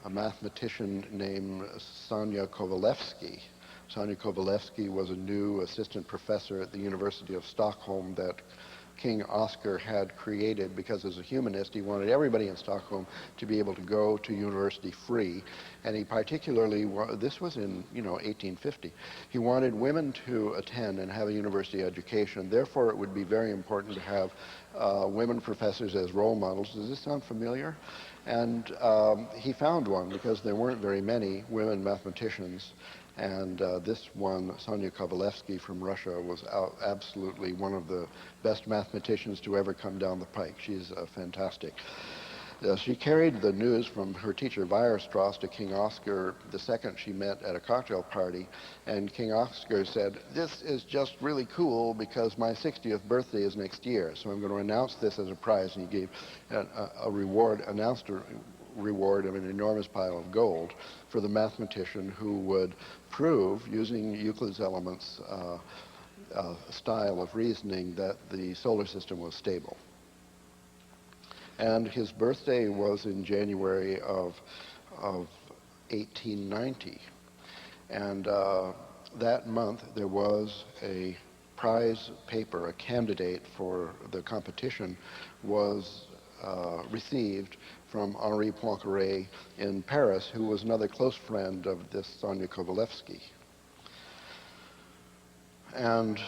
a mathematician named Sonia Kovalevsky. Sonia Kovalevsky was a new assistant professor at the University of Stockholm that King Oscar had created because as a humanist he wanted everybody in Stockholm to be able to go to university free, and he particularly, this was in 1850, he wanted women to attend and have a university education. Therefore it would be very important to have women professors as role models. Does this sound familiar? And he found one because there weren't very many women mathematicians. And this one, Sonia Kovalevsky from Russia, was absolutely one of the best mathematicians to ever come down the pike. She's fantastic. She carried the news from her teacher Weierstrass to King Oscar II. She met at a cocktail party, and King Oscar said, "This is just really cool because my 60th birthday is next year, so I'm going to announce this as a prize." And he gave a reward, announced a reward of an enormous pile of gold for the mathematician who would prove, using Euclid's elements style of reasoning, that the solar system was stable. And his birthday was in January of 1890. And that month there was a prize paper, a candidate for the competition was received from Henri Poincaré in Paris, who was another close friend of this Sonia Kovalevsky. And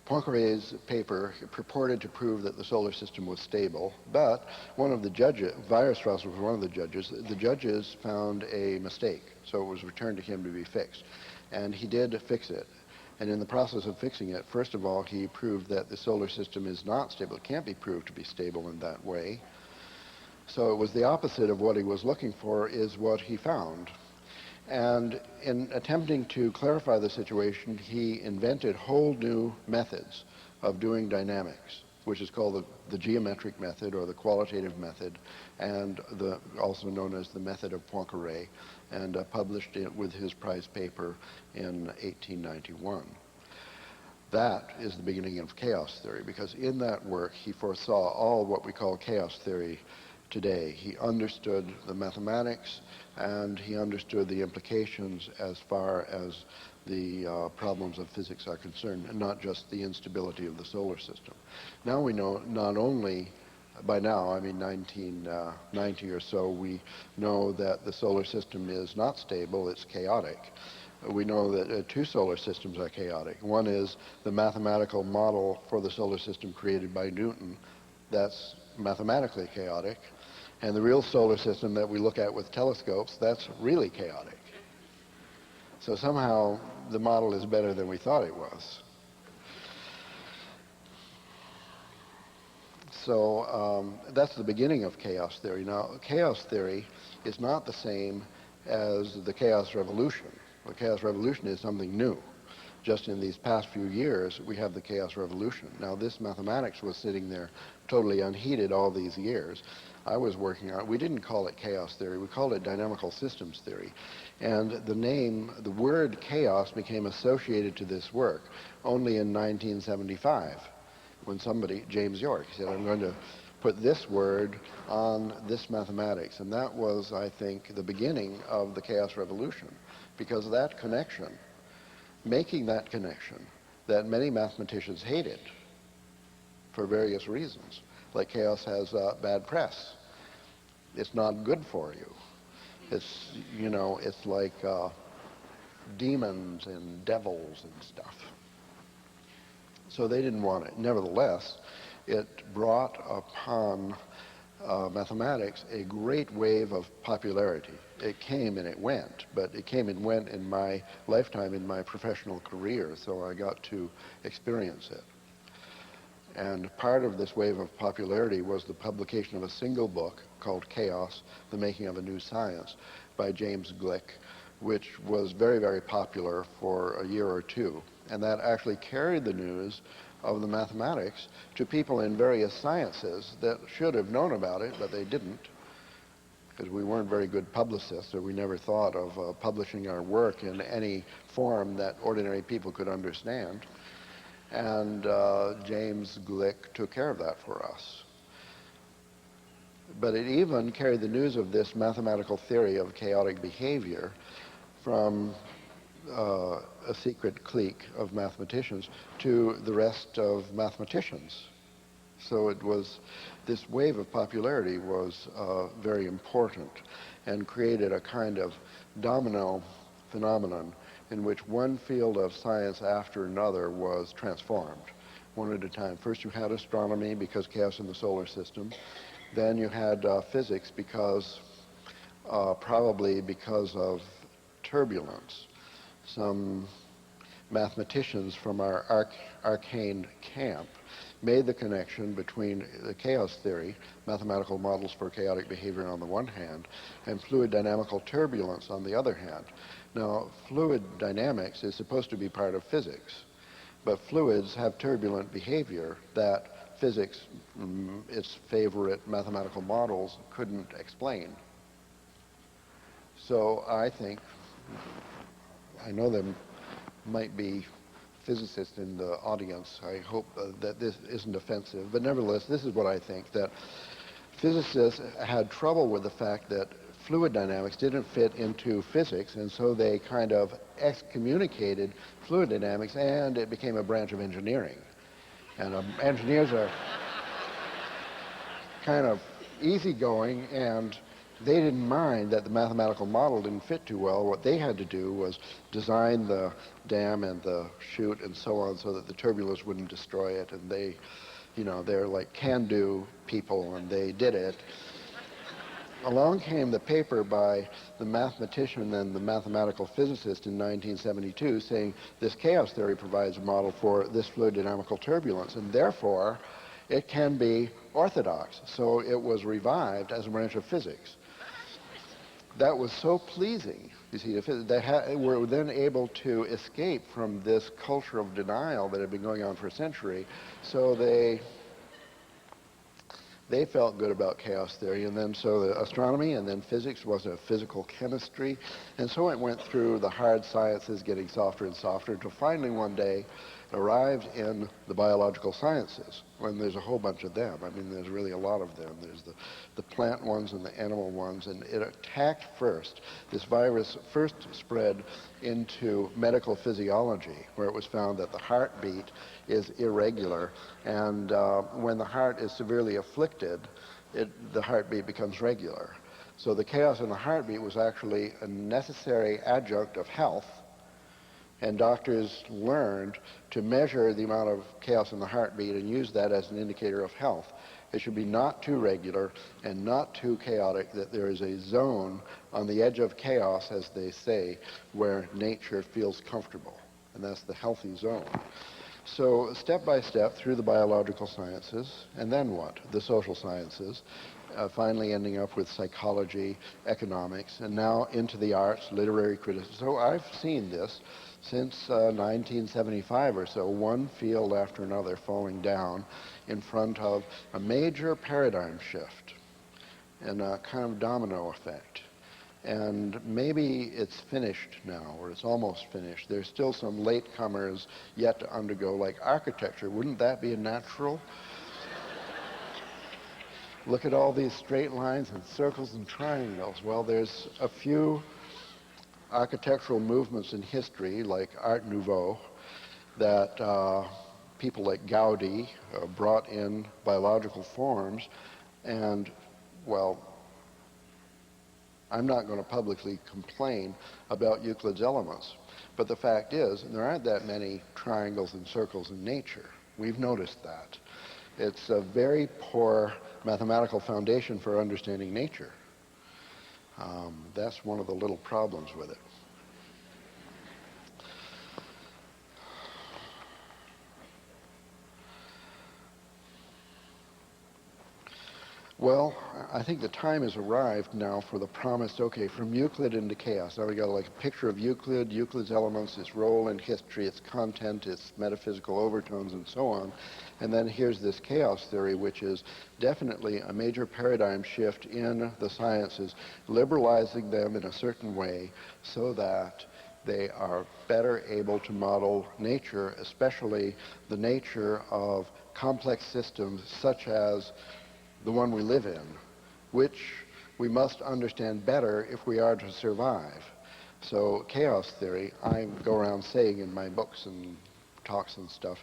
Poincaré's paper purported to prove that the solar system was stable, but one of the judges, Weierstrass was one of the judges found a mistake, so it was returned to him to be fixed. And he did fix it. And in the process of fixing it, first of all, he proved that the solar system is not stable. It can't be proved to be stable in that way. So it was the opposite of what he was looking for is what he found. And in attempting to clarify the situation, he invented whole new methods of doing dynamics, which is called the geometric method or the qualitative method, and also known as the method of Poincaré, and published it with his prize paper in 1891. That is the beginning of chaos theory, because in that work he foresaw all what we call chaos theory today. He understood the mathematics and he understood the implications as far as the problems of physics are concerned, and not just the instability of the solar system. Now we know not only, by now, I mean 1990 or so, we know that the solar system is not stable, it's chaotic. We know that two solar systems are chaotic. One is the mathematical model for the solar system created by Newton. That's mathematically chaotic. And the real solar system that we look at with telescopes, that's really chaotic. So somehow the model is better than we thought it was. So that's the beginning of chaos theory. Now, chaos theory is not the same as the chaos revolution. The chaos revolution is something new. Just in these past few years, we have the chaos revolution. Now, this mathematics was sitting there totally unheeded all these years. I was working on it. We didn't call it chaos theory. We called it dynamical systems theory. And the word chaos became associated to this work only in 1975 when somebody, James York, said, I'm going to put this word on this mathematics. And that was, I think, the beginning of the chaos revolution, because of that connection, making that connection that many mathematicians hated for various reasons. Like chaos has bad press. It's not good for you. It's, it's like demons and devils and stuff. So they didn't want it. Nevertheless, it brought upon mathematics a great wave of popularity. It came and it went, but it came and went in my lifetime, in my professional career, so I got to experience it. And part of this wave of popularity was the publication of a single book called Chaos, The Making of a New Science by James Glick, which was very, very popular for a year or two. And that actually carried the news of the mathematics to people in various sciences that should have known about it, but they didn't, because we weren't very good publicists, or we never thought of publishing our work in any form that ordinary people could understand. And James Glick took care of that for us. But it even carried the news of this mathematical theory of chaotic behavior from a secret clique of mathematicians to the rest of mathematicians. So it was, this wave of popularity was very important and created a kind of domino phenomenon in which one field of science after another was transformed, one at a time. First you had astronomy because chaos in the solar system. Then you had physics because, probably because of turbulence. Some mathematicians from our arcane camp made the connection between the chaos theory, mathematical models for chaotic behavior on the one hand, and fluid dynamical turbulence on the other hand. Now, fluid dynamics is supposed to be part of physics, but fluids have turbulent behavior that physics, its favorite mathematical models, couldn't explain. So I think, I know there might be physicists in the audience. I hope that this isn't offensive, but nevertheless, this is what I think, that physicists had trouble with the fact that fluid dynamics didn't fit into physics, and so they kind of excommunicated fluid dynamics, and it became a branch of engineering. And engineers are kind of easygoing, and they didn't mind that the mathematical model didn't fit too well. What they had to do was design the dam and the chute and so on so that the turbulence wouldn't destroy it, and they, you know, they're like can-do people, and they did it. Along came the paper by the mathematician and the mathematical physicist in 1972 saying this chaos theory provides a model for this fluid dynamical turbulence, and therefore it can be orthodox. So it was revived as a branch of physics. That was so pleasing. You see, they were then able to escape from this culture of denial that had been going on for a century. So they felt good about chaos theory, and then so the astronomy and then physics was a physical chemistry, and so it went through the hard sciences getting softer and softer until finally one day arrived in the biological sciences, when there's a whole bunch of them. I mean, there's really a lot of them. There's the plant ones and the animal ones, and it attacked first. This virus first spread into medical physiology, where it was found that the heartbeat is irregular, and when the heart is severely afflicted, the heartbeat becomes regular. So the chaos in the heartbeat was actually a necessary adjunct of health, and doctors learned to measure the amount of chaos in the heartbeat and use that as an indicator of health. It should be not too regular and not too chaotic, that there is a zone on the edge of chaos, as they say, where nature feels comfortable, and that's the healthy zone. So step by step through the biological sciences, and then what? The social sciences, finally ending up with psychology, economics, and now into the arts, literary criticism. So I've seen this since 1975 or so, one field after another falling down in front of a major paradigm shift and a kind of domino effect. And maybe it's finished now, or it's almost finished. There's still some latecomers yet to undergo, like architecture. Wouldn't that be a natural? Look at all these straight lines and circles and triangles. Well, there's a few architectural movements in history, like Art Nouveau, that people like Gaudi brought in biological forms, and, well, I'm not going to publicly complain about Euclid's elements, but the fact is, there aren't that many triangles and circles in nature. We've noticed that. It's a very poor mathematical foundation for understanding nature. That's one of the little problems with it. Well, I think the time has arrived now for the promised, okay, from Euclid into chaos. Now we got like a picture of Euclid, Euclid's elements, its role in history, its content, its metaphysical overtones, and so on. And then here's this chaos theory, which is definitely a major paradigm shift in the sciences, liberalizing them in a certain way so that they are better able to model nature, especially the nature of complex systems such as the one we live in, which we must understand better if we are to survive. So chaos theory, I go around saying in my books and talks and stuff,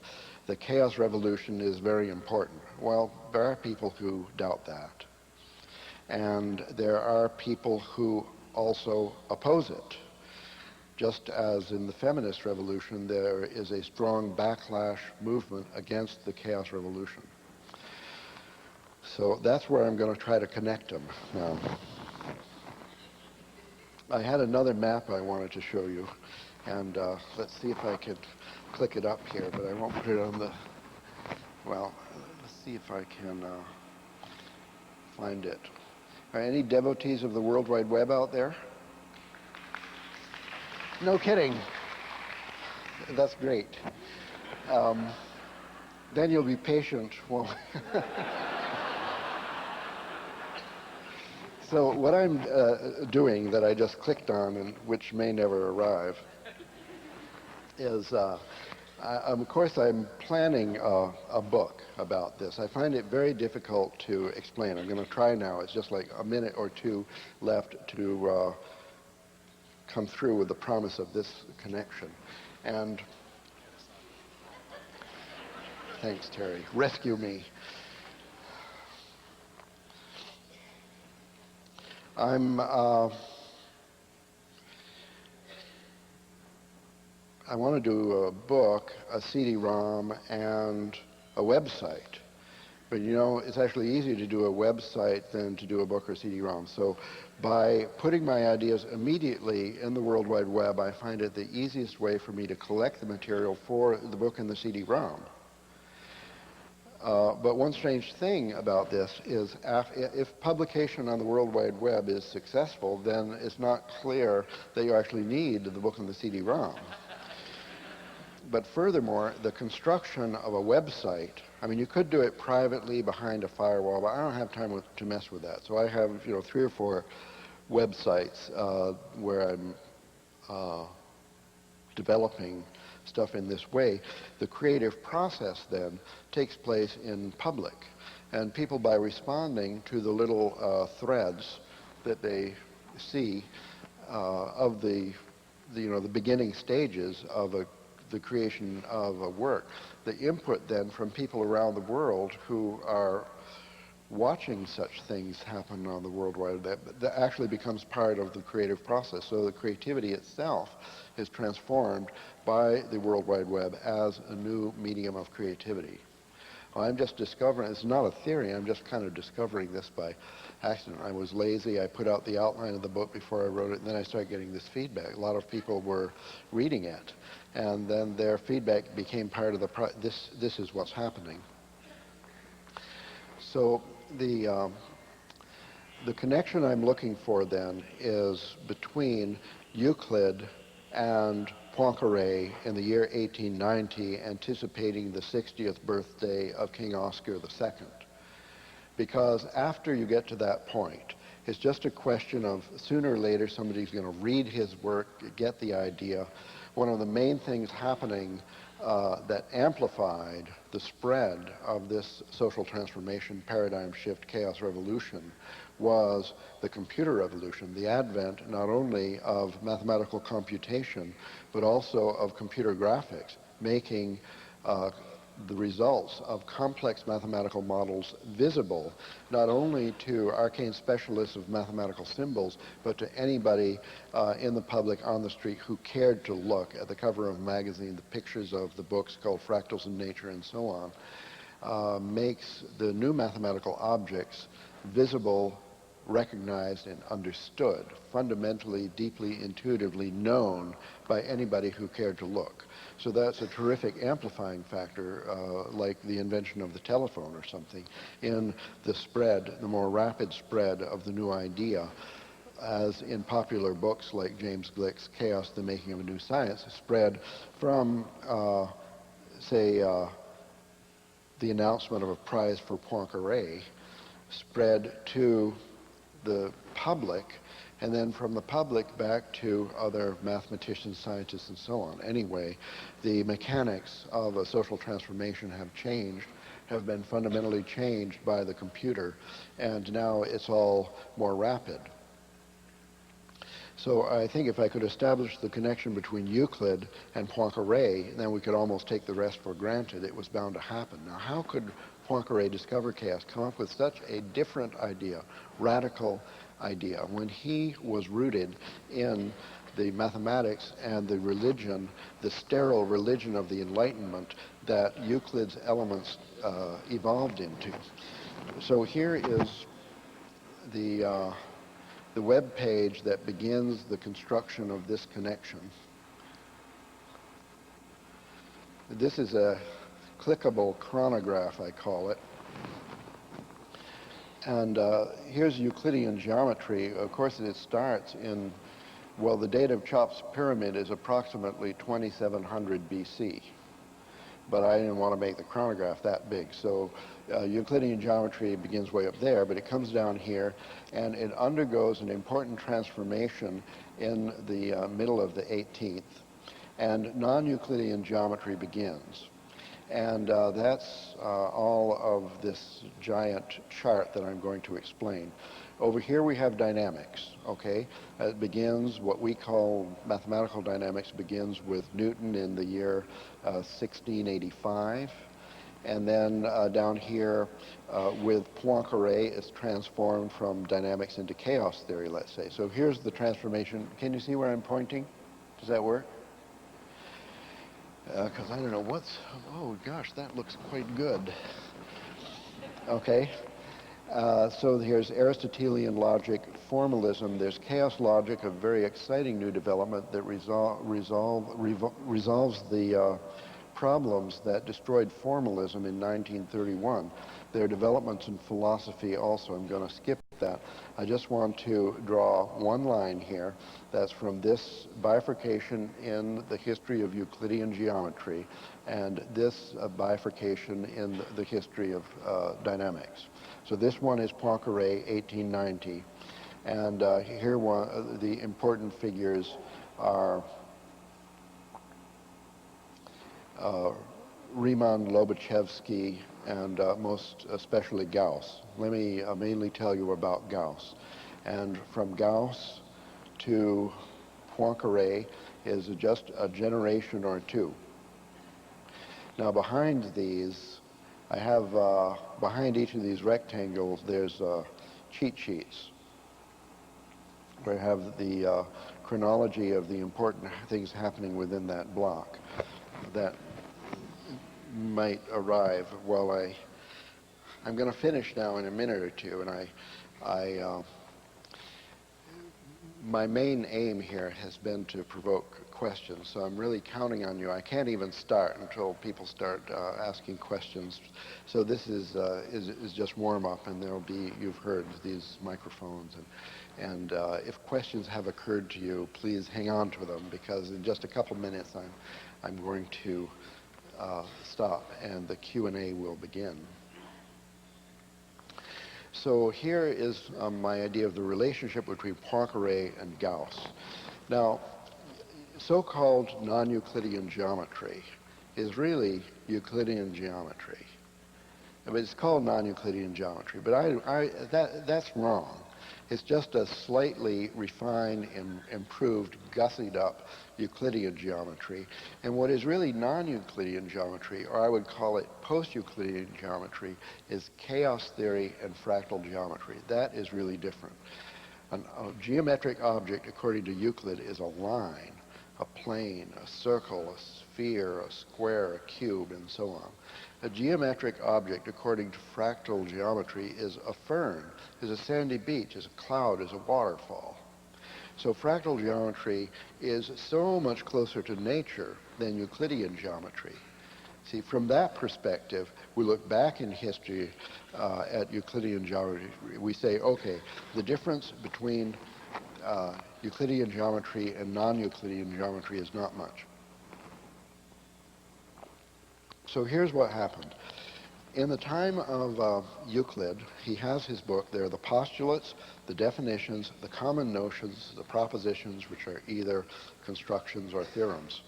the chaos revolution is very important. Well, there are people who doubt that. And there are people who also oppose it. Just as in the feminist revolution, there is a strong backlash movement against the chaos revolution. So that's where I'm going to try to connect them now. I had another map I wanted to show you, and let's see if I could click it up here, but I won't put it on the, well, let's see if I can find it. Are any devotees of the World Wide Web out there? No kidding. That's great. Then you'll be patient. Well, so what I'm doing that I just clicked on, and which may never arrive, is, of course, I'm planning a book about this. I find it very difficult to explain. I'm going to try now. It's just like a minute or two left to come through with the promise of this connection. And thanks, Terry. Rescue me. I want to do a book, a CD-ROM, and a website. But you know, it's actually easier to do a website than to do a book or CD-ROM. So by putting my ideas immediately in the World Wide Web, I find it the easiest way for me to collect the material for the book and the CD-ROM. But one strange thing about this is if publication on the World Wide Web is successful, then it's not clear that you actually need the book and the CD-ROM. But furthermore, the construction of a website, I mean, you could do it privately behind a firewall, but I don't have time to mess with that. So I have, 3 or 4 websites where I'm developing stuff in this way. The creative process then takes place in public, and people, by responding to the little threads that they see of the beginning stages of the creation of a work, the input then from people around the world who are watching such things happen on the World Wide Web, that actually becomes part of the creative process. So the creativity itself is transformed by the World Wide Web as a new medium of creativity. Well, I'm just discovering, it's not a theory, I'm just kind of discovering this by accident. I was lazy, I put out the outline of the book before I wrote it, and then I started getting this feedback. A lot of people were reading it, and then their feedback became part of this is what's happening. So the connection I'm looking for then is between Euclid and Poincaré in the year 1890, anticipating the 60th birthday of King Oscar II. Because after you get to that point, it's just a question of sooner or later somebody's going to read his work, get the idea. One of the main things happening that amplified the spread of this social transformation, paradigm shift, chaos revolution was the computer revolution, the advent not only of mathematical computation, but also of computer graphics, making the results of complex mathematical models visible, not only to arcane specialists of mathematical symbols, but to anybody in the public on the street who cared to look at the cover of a magazine, the pictures of the books called Fractals in Nature and so on. makes the new mathematical objects visible, recognized, and understood, fundamentally, deeply, intuitively known by anybody who cared to look. So that's a terrific amplifying factor, like the invention of the telephone or something, in the spread, the more rapid spread of the new idea, as in popular books like James Glick's Chaos, the Making of a New Science, spread from, say, the announcement of a prize for Poincaré, spread to the public, and then from the public back to other mathematicians, scientists, and so on. Anyway, the mechanics of a social transformation have changed, have been fundamentally changed by the computer, and now it's all more rapid. So I think if I could establish the connection between Euclid and Poincaré, then we could almost take the rest for granted. It was bound to happen. Now, how could Poincaré discover chaos, come up with such a different idea, radical idea, when he was rooted in the mathematics and the religion, the sterile religion of the Enlightenment that Euclid's Elements evolved into? So here is the web page that begins the construction of this connection. This is a clickable chronograph, I call it. And here's Euclidean geometry. Of course, it starts in, well, the date of Chop's pyramid is approximately 2700 BC. But I didn't want to make the chronograph that big. So Euclidean geometry begins way up there, but it comes down here, and it undergoes an important transformation in the middle of the 18th. And non-Euclidean geometry begins. And that's all of this giant chart that I'm going to explain. Over here we have dynamics, okay? It begins, what we call mathematical dynamics begins with Newton in the year 1685. And then down here with Poincaré, it's transformed from dynamics into chaos theory, let's say. So here's the transformation. Can you see where I'm pointing? Does that work? Because I don't know what's, oh gosh, that looks quite good. Okay. So here's Aristotelian logic, formalism. There's chaos logic, a very exciting new development that resolves the problems that destroyed formalism in 1931. There are developments in philosophy also. I'm going to skip that. I just want to draw one line here that's from this bifurcation in the history of Euclidean geometry and this bifurcation in the history of dynamics. So this one is Poincaré, 1890. And here the important figures are Riemann, Lobachevsky, and most especially Gauss. Let me mainly tell you about Gauss. And from Gauss to Poincaré is just a generation or two. Now behind these, I have, behind each of these rectangles, there's cheat sheets where I have the chronology of the important things happening within that block that might arrive while I'm going to finish now in a minute or two, and my main aim here has been to provoke questions, so I'm really counting on you. I can't even start until people start asking questions. So this is just warm-up, and there'll be, you've heard these microphones, and if questions have occurred to you, please hang on to them, because in just a couple minutes I'm going to stop, and the Q&A will begin. So here is my idea of the relationship between Poincaré and Gauss. Now, so-called non-Euclidean geometry is really Euclidean geometry. I mean, it's called non-Euclidean geometry, but that's wrong. It's just a slightly refined, improved, gussied up Euclidean geometry. And what is really non-Euclidean geometry, or I would call it post-Euclidean geometry, is chaos theory and fractal geometry. That is really different. A geometric object, according to Euclid, is a line. a plane, a circle, a sphere, a square, a cube, and so on. A geometric object, according to fractal geometry, is a fern, is a sandy beach, is a cloud, is a waterfall. So fractal geometry is so much closer to nature than Euclidean geometry. See, from that perspective, we look back in history at Euclidean geometry. We say, okay, the difference between Euclidean geometry and non-Euclidean geometry is not much. So here's what happened. In the time of Euclid, he has his book. There are the postulates, the definitions, the common notions, the propositions, which are either constructions or theorems.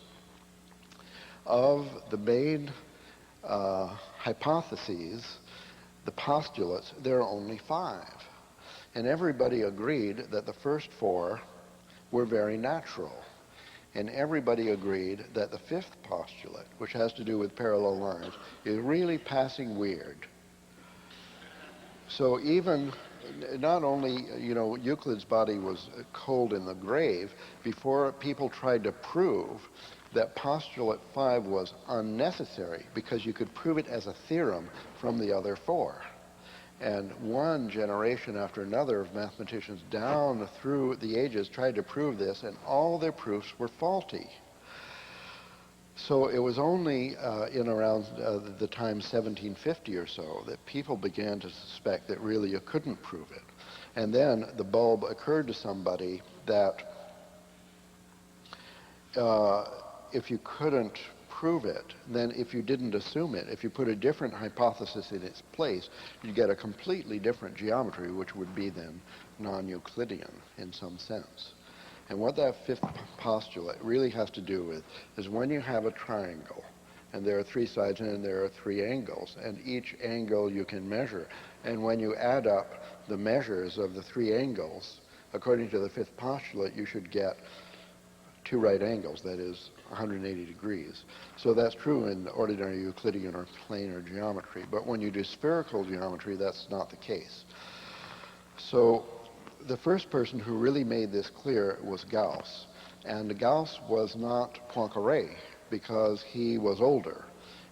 Of the main hypotheses, the postulates, there are only 5. And everybody agreed that the first 4 were very natural. And everybody agreed that the 5th postulate, which has to do with parallel lines, is really passing weird. So even, not only, Euclid's body was cold in the grave, before people tried to prove that postulate 5 was unnecessary, because you could prove it as a theorem from the other 4. And one generation after another of mathematicians down through the ages tried to prove this, and all their proofs were faulty. So it was only in around the time 1750 or so that people began to suspect that really you couldn't prove it. And then the bulb occurred to somebody that if you couldn't prove it, then if you didn't assume it, if you put a different hypothesis in its place, you get a completely different geometry, which would be then non-Euclidean in some sense. And what that 5th postulate really has to do with is when you have a triangle, and there are 3 sides and there are 3 angles, and each angle you can measure, and when you add up the measures of the 3 angles, according to the 5th postulate, you should get 2 right angles, that is 180 degrees. So that's true in ordinary Euclidean or planar geometry. But when you do spherical geometry, that's not the case. So the first person who really made this clear was Gauss. And Gauss was not Poincaré because he was older.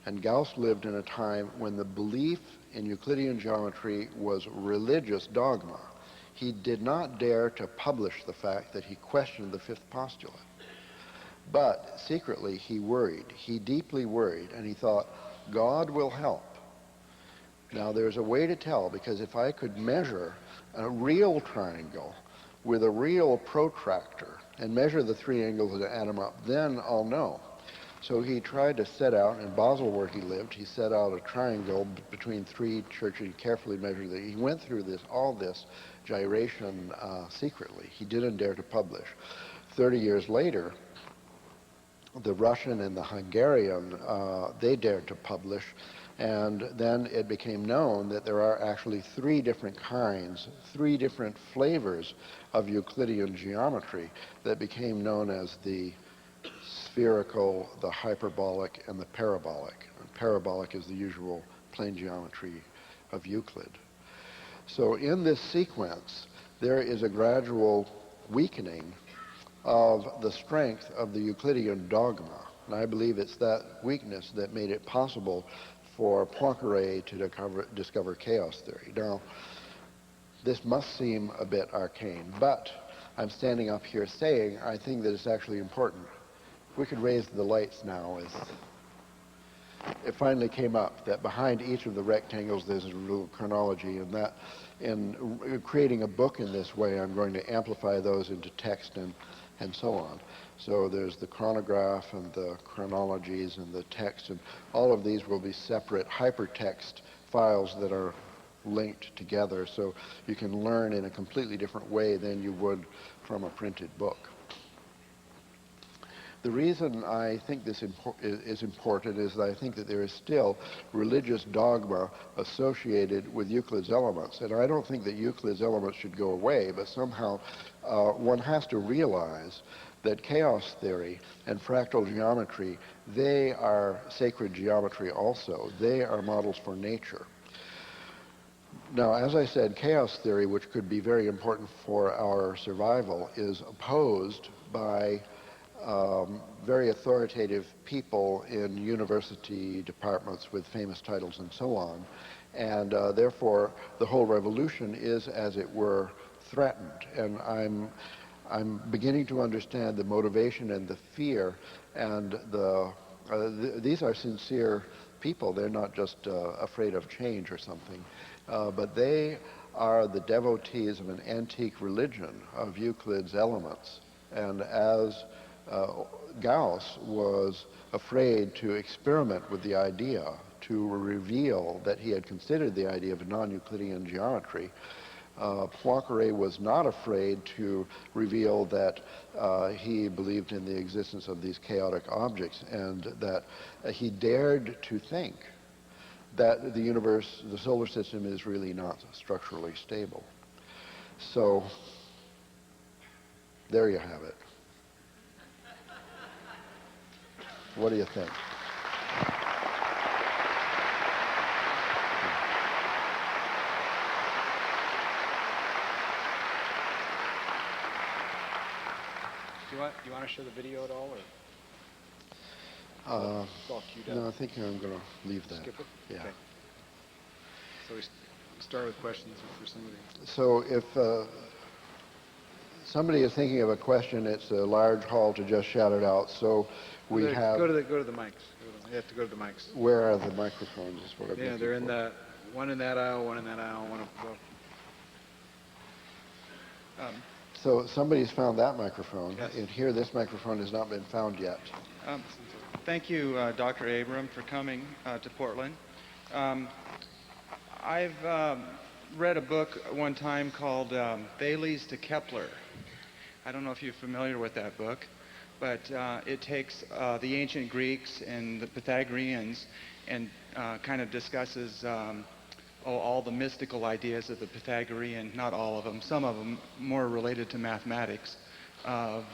And Gauss lived in a time when the belief in Euclidean geometry was religious dogma. He did not dare to publish the fact that he questioned the 5th postulate. But secretly, he worried. He deeply worried, and he thought, God will help. Now, there's a way to tell, because if I could measure a real triangle with a real protractor and measure the 3 angles and add them up, then I'll know. So he tried to set out, in Basel where he lived, he set out a triangle between 3 churches. He carefully measured it. He went through all this gyration secretly. He didn't dare to publish. 30 years later, the Russian and the Hungarian, they dared to publish, and then it became known that there are actually 3 different kinds, 3 different flavors of Euclidean geometry that became known as the spherical, the hyperbolic, and the parabolic. And parabolic is the usual plane geometry of Euclid. So in this sequence, there is a gradual weakening of the strength of the Euclidean dogma. And I believe it's that weakness that made it possible for Poincaré to discover chaos theory. Now, this must seem a bit arcane, but I'm standing up here saying I think that it's actually important. If we could raise the lights now, it finally came up that behind each of the rectangles there's a little chronology, and that in creating a book in this way, I'm going to amplify those into text and so on. So there's the chronograph and the chronologies and the text, and all of these will be separate hypertext files that are linked together, so you can learn in a completely different way than you would from a printed book. The reason I think this is important is that I think that there is still religious dogma associated with Euclid's elements. And I don't think that Euclid's elements should go away, but somehow one has to realize that chaos theory and fractal geometry, they are sacred geometry also. They are models for nature. Now, as I said, chaos theory, which could be very important for our survival, is opposed by very authoritative people in university departments with famous titles and so on. And therefore, the whole revolution is, as it were, threatened. And I'm beginning to understand the motivation and the fear, and these are sincere people. They're not just afraid of change or something, but they are the devotees of an antique religion of Euclid's Elements. And as Gauss was afraid to experiment with the idea, to reveal that he had considered the idea of non-Euclidean geometry, Poincaré was not afraid to reveal that he believed in the existence of these chaotic objects, and that he dared to think that the universe, the solar system, is really not structurally stable. So there you have it. What do you think? Do you want to show the video at all, or it's all queued up? No, I think I'm going to leave that. Skip it? Yeah. Okay. So we start with questions for somebody. So if somebody is thinking of a question, it's a large hall to just shout it out. So we have... Go to the mics. You have to go to the mics. Where are the microphones is what I'm Yeah, looking they're in for. that, one in that aisle, one in that aisle, one up above. So somebody's found that microphone. Yes. And here, this microphone has not been found yet. Thank you, Dr. Abram, for coming to Portland. I've read a book one time called Thales to Kepler. I don't know if you're familiar with that book, but it takes the ancient Greeks and the Pythagoreans and kind of discusses all the mystical ideas of the Pythagorean, not all of them, some of them more related to mathematics, of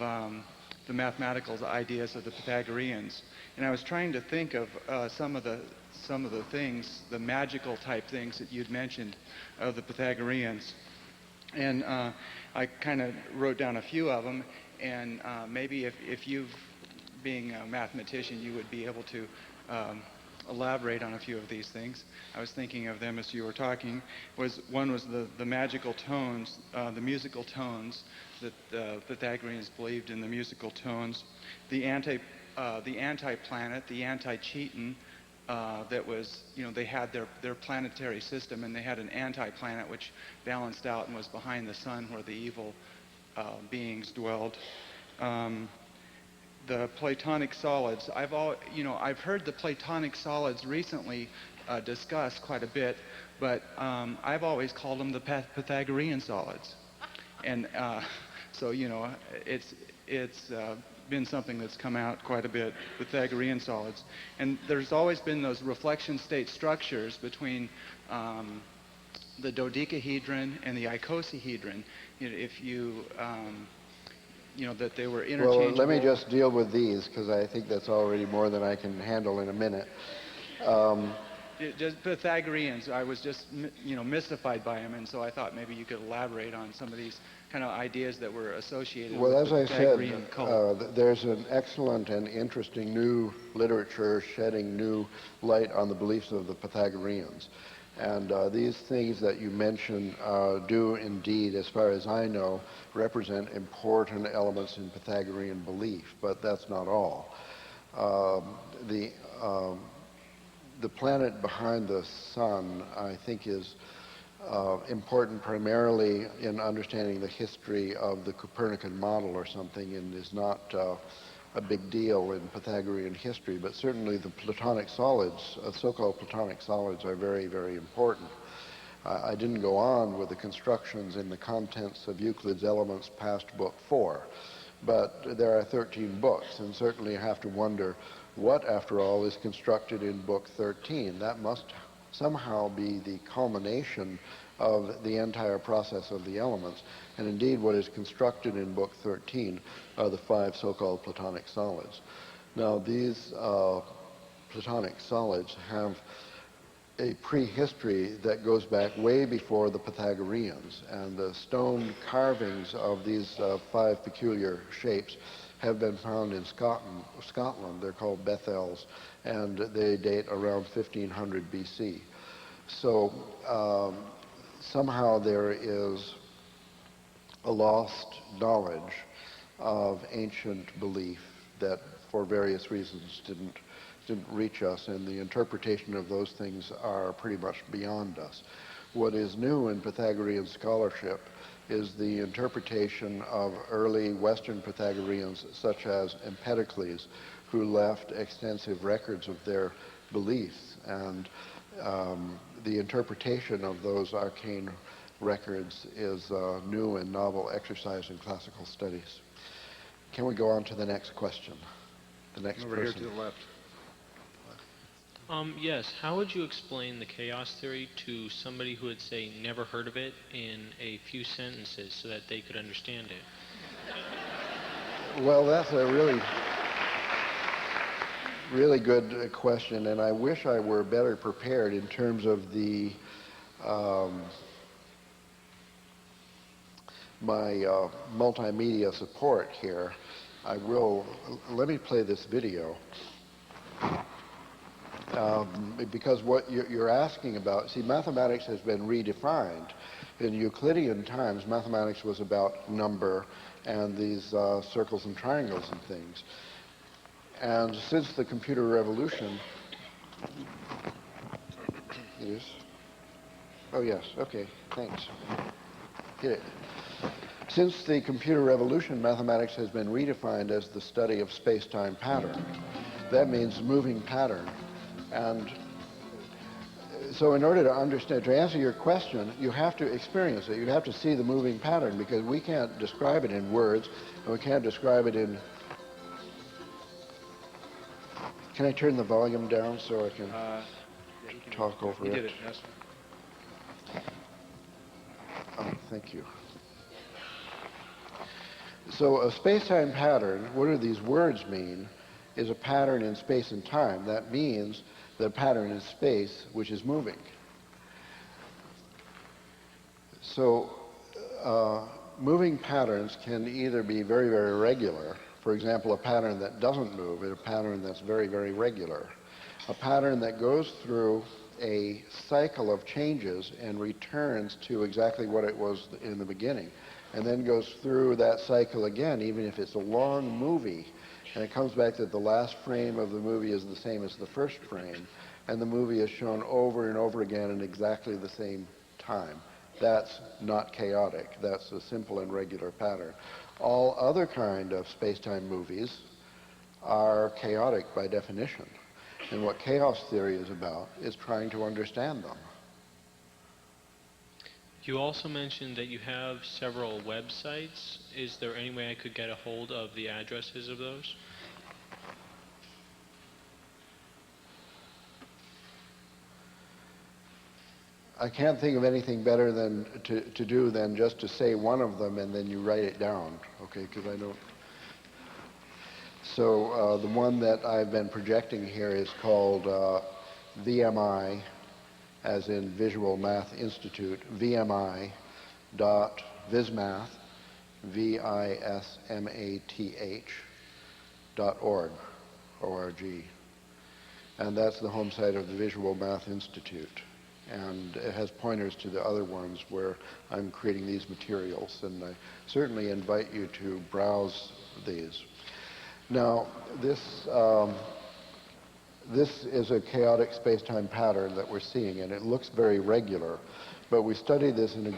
the mathematical ideas of the Pythagoreans. And I was trying to think of some of the things, the magical type things that you'd mentioned of the Pythagoreans. And I kind of wrote down a few of them, and maybe if you, being a mathematician, you would be able to elaborate on a few of these things. I was thinking of them as you were talking. One was the magical tones, the musical tones that the Pythagoreans believed in, the musical tones. The anti-planet, the anti-Cheaton, that was, they had their planetary system, and they had an anti-planet which balanced out and was behind the sun where the evil beings dwelled. The Platonic solids. I've heard the Platonic solids recently discussed quite a bit, but I've always called them the Pythagorean solids, and so it's been something that's come out quite a bit, Pythagorean solids. And there's always been those reflection state structures between the dodecahedron and the icosahedron. If you that they were interchangeable. Well, let me just deal with these, because I think that's already more than I can handle in a minute. Just Pythagoreans, I was just mystified by them, and so I thought maybe you could elaborate on some of these kind of ideas that were associated Well, with as the I Pythagorean said, cult. there's an excellent and interesting new literature shedding new light on the beliefs of the Pythagoreans. And these things that you mention do indeed, as far as I know, represent important elements in Pythagorean belief, but that's not all. The planet behind the sun, I think, is important primarily in understanding the history of the Copernican model or something, and is not a big deal in Pythagorean history, but certainly the Platonic solids, so-called Platonic solids, are very, very important. I didn't go on with the constructions in the contents of Euclid's Elements past Book 4, but there are 13 books, and certainly you have to wonder what, after all, is constructed in Book 13. That must somehow be the culmination of the entire process of the elements. And indeed, what is constructed in Book 13 are the 5 so-called Platonic solids. Now, these Platonic solids have a prehistory that goes back way before the Pythagoreans, and the stone carvings of these 5 peculiar shapes have been found in Scotland. They're called Bethels, and they date around 1500 BC. So somehow there is a lost knowledge of ancient belief that for various reasons didn't reach us, and the interpretation of those things are pretty much beyond us. What is new in Pythagorean scholarship is the interpretation of early Western Pythagoreans such as Empedocles, who left extensive records of their beliefs, and the interpretation of those arcane records is a new and novel exercise in classical studies. Can we go on to the next question? The next Over person. here to the left. Yes, how would you explain the chaos theory to somebody who would say never heard of it in a few sentences so that they could understand it? Well, that's a really good question, and I wish I were better prepared in terms of the my multimedia support here. Let me play this video. Because what you're asking about, see, mathematics has been redefined. In Euclidean times, mathematics was about number and these circles and triangles and things. And since the computer revolution, oh yes, okay, thanks. Hit it. Since the computer revolution, mathematics has been redefined as the study of space-time pattern. That means moving pattern. And so in order to understand, to answer your question, you have to experience it. You have to see the moving pattern, because we can't describe it in words, and we can't describe it in... Can I turn the volume down so I can talk over it? You did it, yes. Oh, thank you. So a space-time pattern, what do these words mean, is a pattern in space and time. That means the pattern in space which is moving. So moving patterns can either be very, very regular. For example, a pattern that doesn't move is a pattern that's very, very regular. A pattern that goes through a cycle of changes and returns to exactly what it was in the beginning, and then goes through that cycle again, even if it's a long movie, and it comes back that the last frame of the movie is the same as the first frame, and the movie is shown over and over again in exactly the same time. That's not chaotic. That's a simple and regular pattern. All other kind of space-time movies are chaotic by definition. And what chaos theory is about is trying to understand them. You also mentioned that you have several websites. Is there any way I could get a hold of the addresses of those? I can't think of anything better than to do than just to say one of them and then you write it down, okay, because I don't... So the one that I've been projecting here is called VMI, as in Visual Math Institute, VMI.vismath, VISMATH.org, O-R-G. And that's the home site of the Visual Math Institute. And it has pointers to the other ones where I'm creating these materials, and I certainly invite you to browse these. Now, this is a chaotic space-time pattern that we're seeing, and it looks very regular, but we studied this in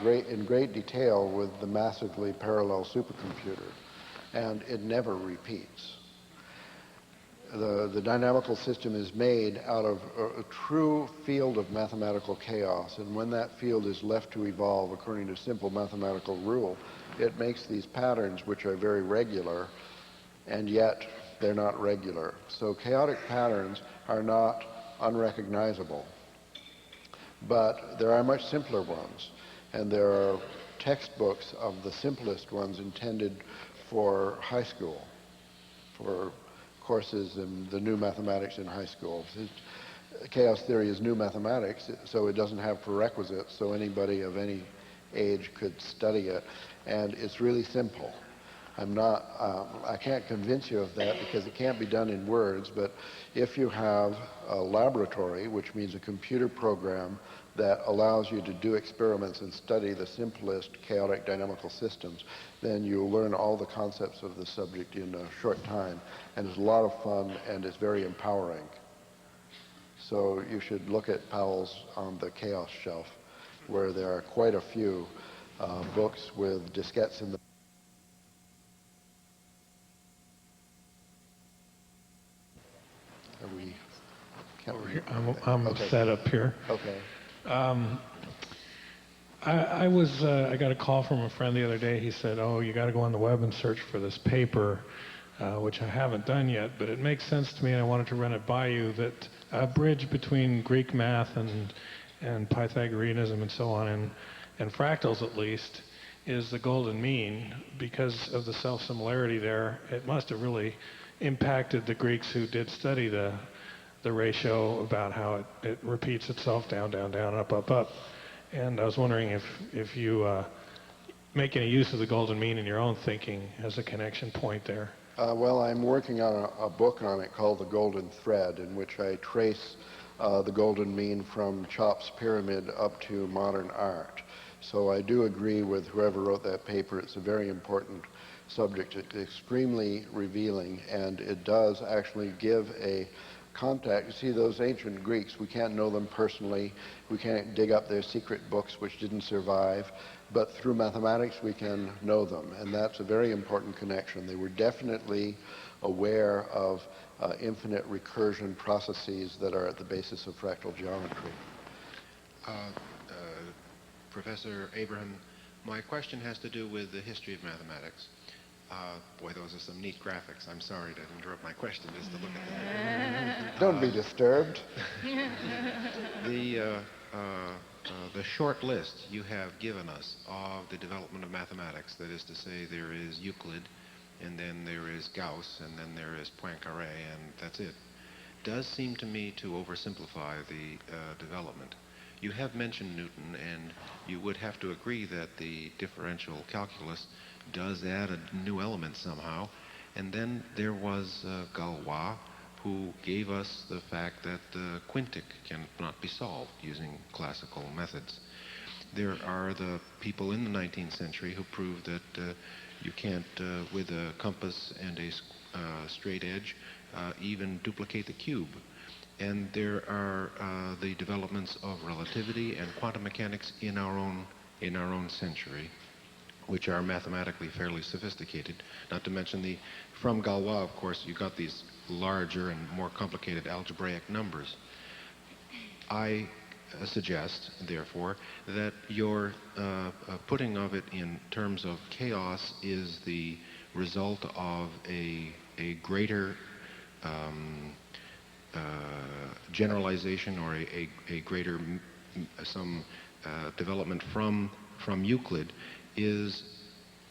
great detail with the massively parallel supercomputer, and it never repeats. The dynamical system is made out of a true field of mathematical chaos, and when that field is left to evolve according to simple mathematical rule, it makes these patterns which are very regular, and yet they're not regular. So chaotic patterns are not unrecognizable, but there are much simpler ones, and there are textbooks of the simplest ones intended for high school, for courses in the new mathematics in high school. Chaos theory is new mathematics, so it doesn't have prerequisites, so anybody of any age could study it, and it's really simple. I can't convince you of that because it can't be done in words, but if you have a laboratory, which means a computer program that allows you to do experiments and study the simplest chaotic dynamical systems, then you'll learn all the concepts of the subject in a short time. And it's a lot of fun and it's very empowering. So you should look at Powell's On the Chaos Shelf, where there are quite a few books with diskettes in the Over here. I'm Okay. set up here. Okay. I got a call from a friend the other day. He said, "Oh, you got to go on the web and search for this paper," which I haven't done yet, but it makes sense to me, and I wanted to run it by you. That a bridge between Greek math and Pythagoreanism and so on, and fractals at least, is the golden mean. Because of the self-similarity there, it must have really impacted the Greeks who did study the ratio about how it repeats itself down, down, down, up, up, up. And I was wondering if you make any use of the golden mean in your own thinking as a connection point there. Well, I'm working on a book on it called The Golden Thread, in which I trace the golden mean from Chop's pyramid up to modern art. So I do agree with whoever wrote that paper. It's a very important subject. It's extremely revealing, and it does actually give a contact. You see, those ancient Greeks, we can't know them personally. We can't dig up their secret books which didn't survive. But through mathematics, we can know them. And that's a very important connection. They were definitely aware of infinite recursion processes that are at the basis of fractal geometry. Professor Abraham, my question has to do with the history of mathematics. Boy, those are some neat graphics. I'm sorry to interrupt my question just to look at them. Don't be disturbed. The short list you have given us of the development of mathematics, that is to say there is Euclid, and then there is Gauss, and then there is Poincaré, and that's it, does seem to me to oversimplify the development. You have mentioned Newton, and you would have to agree that the differential calculus does add a new element somehow. And then there was Galois, who gave us the fact that the quintic cannot be solved using classical methods. There are the people in the 19th century who proved that you can't, with a compass and a straight edge, even duplicate the cube. And there are the developments of relativity and quantum mechanics in our own century, which are mathematically fairly sophisticated. Not to mention from Galois, of course, you got these larger and more complicated algebraic numbers. I suggest, therefore, that your putting of it in terms of chaos is the result of a greater generalization, or a greater development from Euclid, is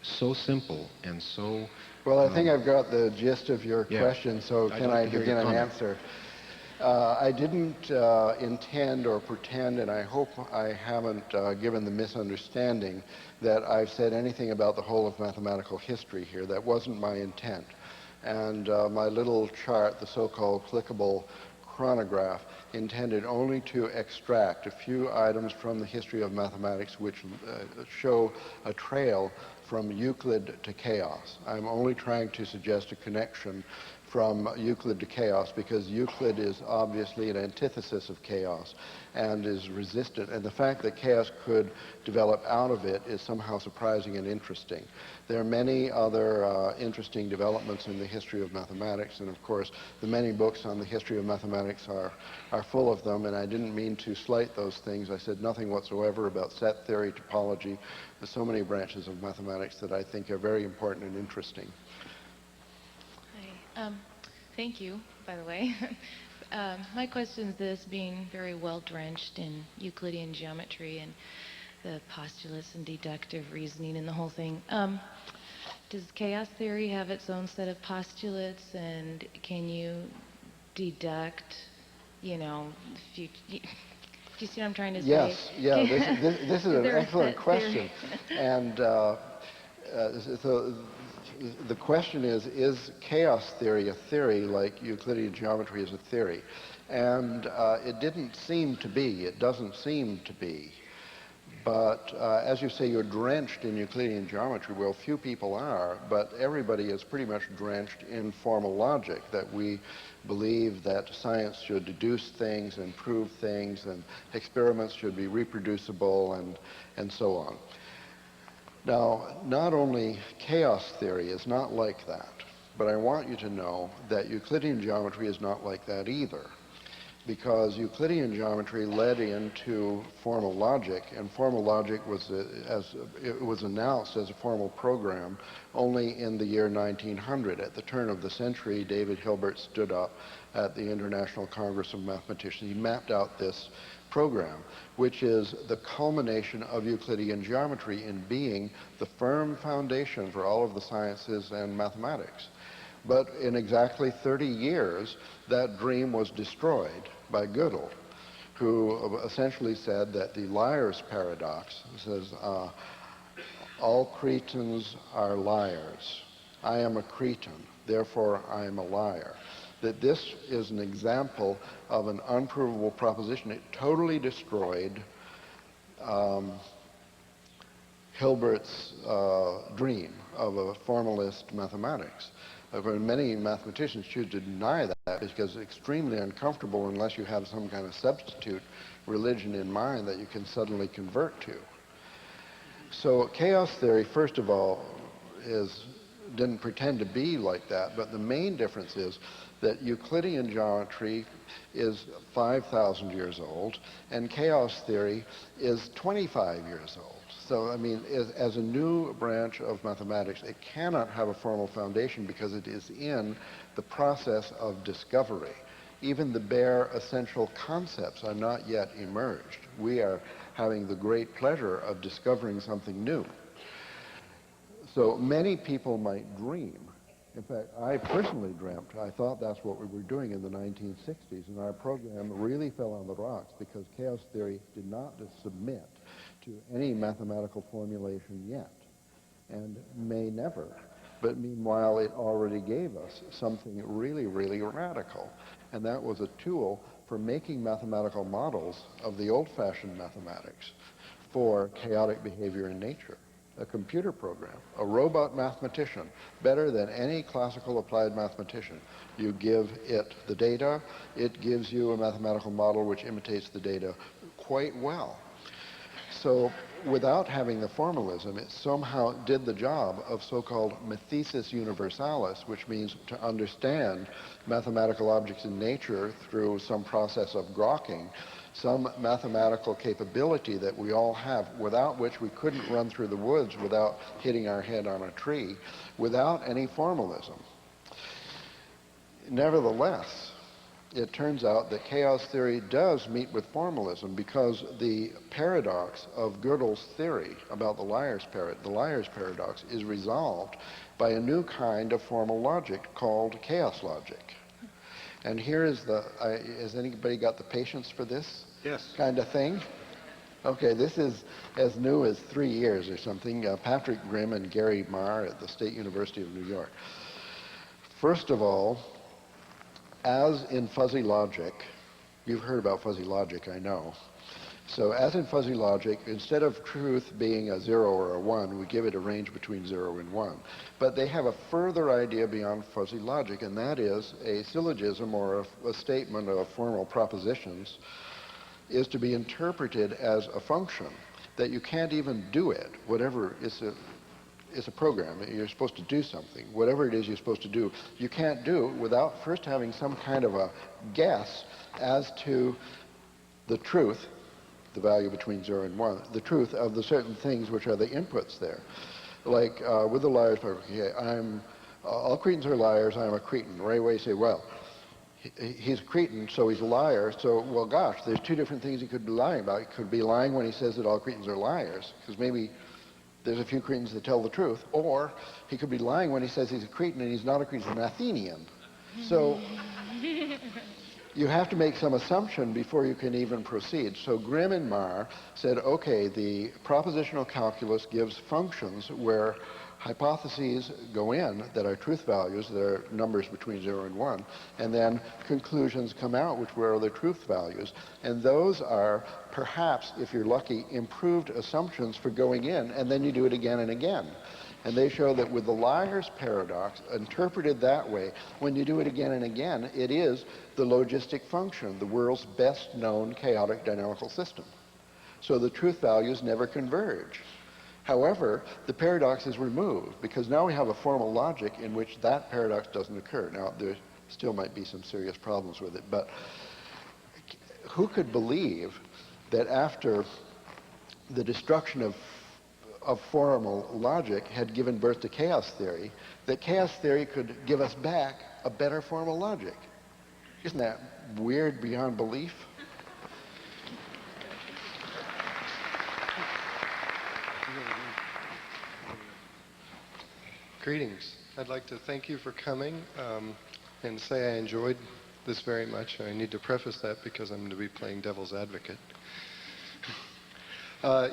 so simple and so... Well, I think I've got the gist of your question, so I'd can like I to hear begin your an comment. answer? I didn't intend or pretend, and I hope I haven't given the misunderstanding that I've said anything about the whole of mathematical history here. That wasn't my intent. And my little chart, the so-called clickable chronograph, intended only to extract a few items from the history of mathematics which show a trail from Euclid to chaos. I'm only trying to suggest a connection from Euclid to chaos because Euclid is obviously an antithesis of chaos and is resistant. And the fact that chaos could develop out of it is somehow surprising and interesting. There are many other interesting developments in the history of mathematics, and of course the many books on the history of mathematics are full of them, and I didn't mean to slight those things. I said nothing whatsoever about set theory, topology. There's so many branches of mathematics that I think are very important and interesting. Hi. Thank you, by the way. My question is this: being very well drenched in Euclidean geometry and the postulates and deductive reasoning and the whole thing, does chaos theory have its own set of postulates, and can you deduct, do you see what I'm trying to say? Yes, yeah, this is an excellent question. And so the question is chaos theory a theory like Euclidean geometry is a theory? And it didn't seem to be. It doesn't seem to be. But as you say, you're drenched in Euclidean geometry. Well, few people are, but everybody is pretty much drenched in formal logic, that we believe that science should deduce things and prove things, and experiments should be reproducible, and so on. Now, not only chaos theory is not like that, but I want you to know that Euclidean geometry is not like that either, because Euclidean geometry led into formal logic, and formal logic was, it was announced as a formal program only in the year 1900. At the turn of the century, David Hilbert stood up at the International Congress of Mathematicians. He mapped out this program, which is the culmination of Euclidean geometry in being the firm foundation for all of the sciences and mathematics. But in exactly 30 years, that dream was destroyed by Gödel, who essentially said that the liar's paradox says, all Cretans are liars. I am a Cretan, therefore I am a liar. That this is an example of an unprovable proposition. It totally destroyed Hilbert's dream of a formalist mathematics. Many mathematicians choose to deny that because it's extremely uncomfortable unless you have some kind of substitute religion in mind that you can suddenly convert to. So chaos theory, first of all, didn't pretend to be like that, but the main difference is that Euclidean geometry is 5,000 years old, and chaos theory is 25 years old. So, I mean, as a new branch of mathematics, it cannot have a formal foundation because it is in the process of discovery. Even the bare essential concepts are not yet emerged. We are having the great pleasure of discovering something new. So many people might dream. In fact, I personally dreamt. I thought that's what we were doing in the 1960s, and our program really fell on the rocks because chaos theory did not submit to any mathematical formulation yet, and may never. But meanwhile, it already gave us something really, really radical, and that was a tool for making mathematical models of the old-fashioned mathematics for chaotic behavior in nature. A computer program, a robot mathematician, better than any classical applied mathematician. You give it the data, it gives you a mathematical model which imitates the data quite well. So without having the formalism, it somehow did the job of so-called mathesis universalis, which means to understand mathematical objects in nature through some process of grokking, some mathematical capability that we all have, without which we couldn't run through the woods without hitting our head on a tree, without any formalism. Nevertheless, it turns out that chaos theory does meet with formalism because the paradox of Gödel's theory about the liar's paradox is resolved by a new kind of formal logic called chaos logic. And here is has anybody got the patience for this kind of thing? Okay, this is as new as 3 years or something. Patrick Grimm and Gary Marr at the State University of New York. First of all, as in fuzzy logic, you've heard about fuzzy logic, I know. So as in fuzzy logic, instead of truth being a 0 or a 1, we give it a range between 0 and 1. But they have a further idea beyond fuzzy logic, and that is a syllogism or a statement of formal propositions is to be interpreted as a function, that you can't even do it, whatever it's a program. You're supposed to do something. Whatever it is you're supposed to do, you can't do without first having some kind of a guess as to the truth, the value between 0 and 1, the truth of the certain things which are the inputs there. Like with the liar's paradox, all Cretans are liars, I'm a Cretan. Right away you say, well, he's a Cretan, so he's a liar, so, well, gosh, there's two different things he could be lying about. He could be lying when he says that all Cretans are liars, because maybe there's a few Cretans that tell the truth, or he could be lying when he says he's a Cretan and he's not a Cretan, he's an Athenian. So you have to make some assumption before you can even proceed. So Grimm and Marr said, okay, the propositional calculus gives functions where hypotheses go in that are truth values, that are numbers between 0 and 1, and then conclusions come out which were the truth values. And those are perhaps, if you're lucky, improved assumptions for going in, and then you do it again and again. And they show that with the liar's paradox, interpreted that way, when you do it again and again, it is the logistic function, the world's best known chaotic dynamical system. So the truth values never converge. However, the paradox is removed because now we have a formal logic in which that paradox doesn't occur. Now, there still might be some serious problems with it, but who could believe that after the destruction of formal logic had given birth to chaos theory, that chaos theory could give us back a better formal logic? Isn't that weird beyond belief? Greetings. I'd like to thank you for coming and say I enjoyed this very much. I need to preface that because I'm going to be playing devil's advocate.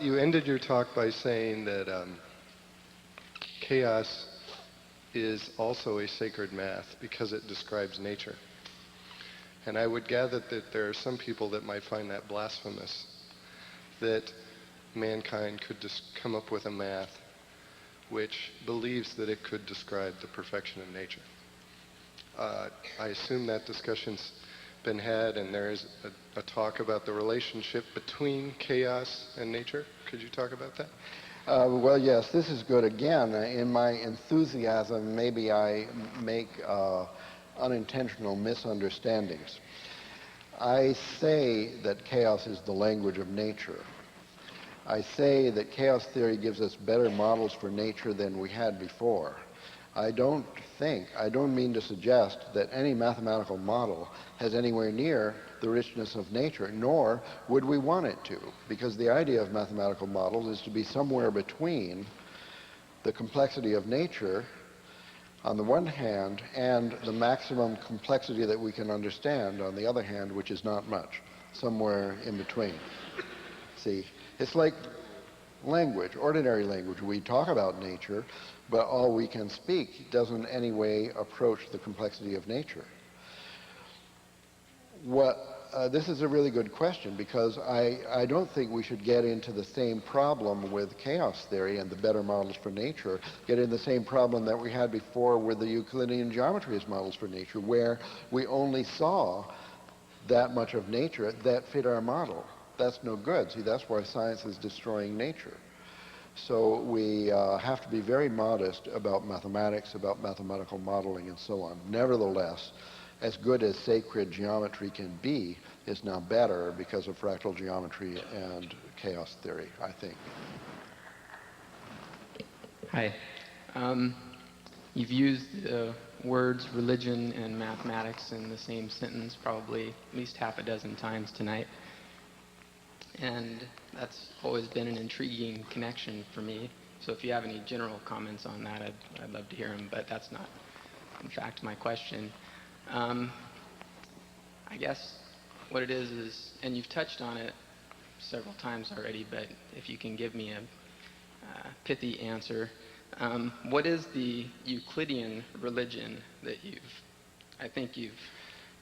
You ended your talk by saying that chaos is also a sacred math because it describes nature. And I would gather that there are some people that might find that blasphemous, that mankind could just come up with a math which believes that it could describe the perfection of nature. I assume that discussion's been had, and there is a talk about the relationship between chaos and nature. Could you talk about that? Well, yes, this is good. Again, in my enthusiasm, maybe I make unintentional misunderstandings. I say that chaos is the language of nature. I say that chaos theory gives us better models for nature than we had before. I don't mean to suggest that any mathematical model has anywhere near the richness of nature, nor would we want it to, because the idea of mathematical models is to be somewhere between the complexity of nature on the one hand and the maximum complexity that we can understand on the other hand, which is not much, somewhere in between. See, it's like language, ordinary language. We talk about nature, but all we can speak doesn't in any way approach the complexity of nature. This is a really good question because I don't think we should get into the same problem with chaos theory and the better models for nature, get in the same problem that we had before with the Euclidean geometry as models for nature, where we only saw that much of nature that fit our model. That's no good. See, that's why science is destroying nature. So we have to be very modest about mathematics, about mathematical modeling, and so on. Nevertheless, as good as sacred geometry can be, is now better because of fractal geometry and chaos theory, I think. Hi. You've used the words religion and mathematics in the same sentence probably at least half a dozen times tonight. And that's always been an intriguing connection for me. So if you have any general comments on that, I'd love to hear them, but that's not, in fact, my question. I guess what it is, and you've touched on it several times already, but if you can give me a pithy answer, what is the Euclidean religion that I think you've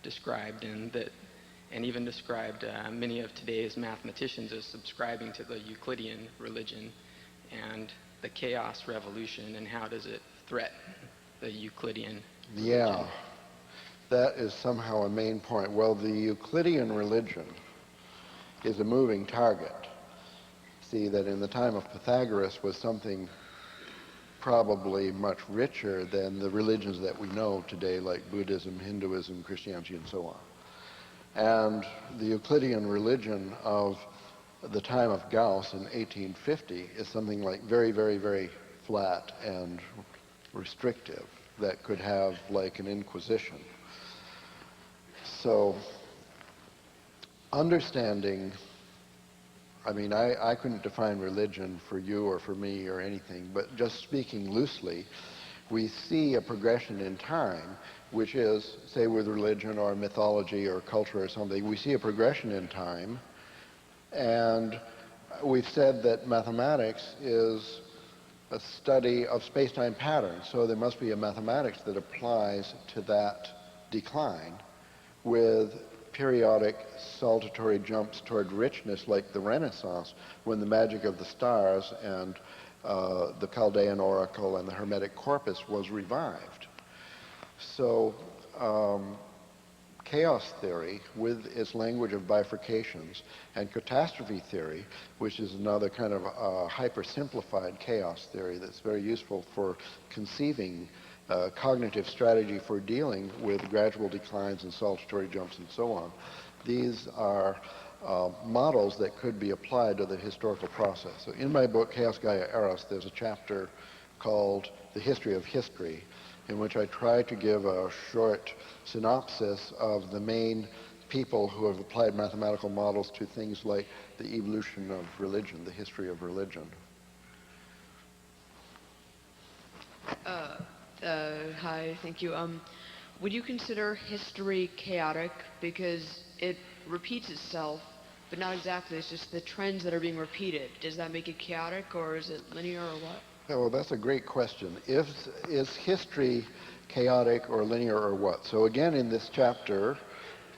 described and even described many of today's mathematicians as subscribing to the Euclidean religion, and the chaos revolution, and how does it threaten the Euclidean religion? Yeah, that is somehow a main point. Well, the Euclidean religion is a moving target. See, that in the time of Pythagoras was something probably much richer than the religions that we know today, like Buddhism, Hinduism, Christianity, and so on. And the Euclidean religion of the time of Gauss in 1850 is something like very, very, very flat and restrictive that could have like an inquisition. So understanding, I mean, I couldn't define religion for you or for me or anything, but just speaking loosely, we see a progression in time, which is, say with religion or mythology or culture or something, we see a progression in time, and we've said that mathematics is a study of space-time patterns. So there must be a mathematics that applies to that decline with periodic saltatory jumps toward richness like the Renaissance, when the magic of the stars and the Chaldean oracle and the Hermetic corpus was revived. So chaos theory, with its language of bifurcations, and catastrophe theory, which is another kind of hyper-simplified chaos theory that's very useful for conceiving cognitive strategy for dealing with gradual declines and saltatory jumps and so on. These are models that could be applied to the historical process. So in my book, Chaos Gaia Eros, there's a chapter called The History of History, in which I try to give a short synopsis of the main people who have applied mathematical models to things like the evolution of religion, the history of religion. Hi, thank you. Would you consider history chaotic because it repeats itself, but not exactly? It's just the trends that are being repeated. Does that make it chaotic, or is it linear, or what? Yeah, well, that's a great question. Is history chaotic or linear or what? So again, in this chapter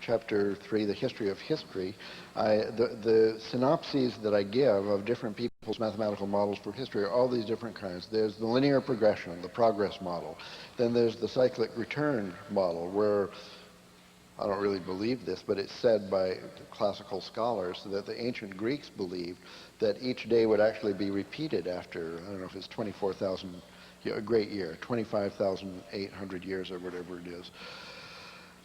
3, The History of History, the synopses that I give of different people's mathematical models for history are all these different kinds. There's the linear progression, the progress model. Then there's the cyclic return model, where I don't really believe this, but it's said by classical scholars that the ancient Greeks believed that each day would actually be repeated after, I don't know if it's 24,000, a great year, 25,800 years or whatever it is.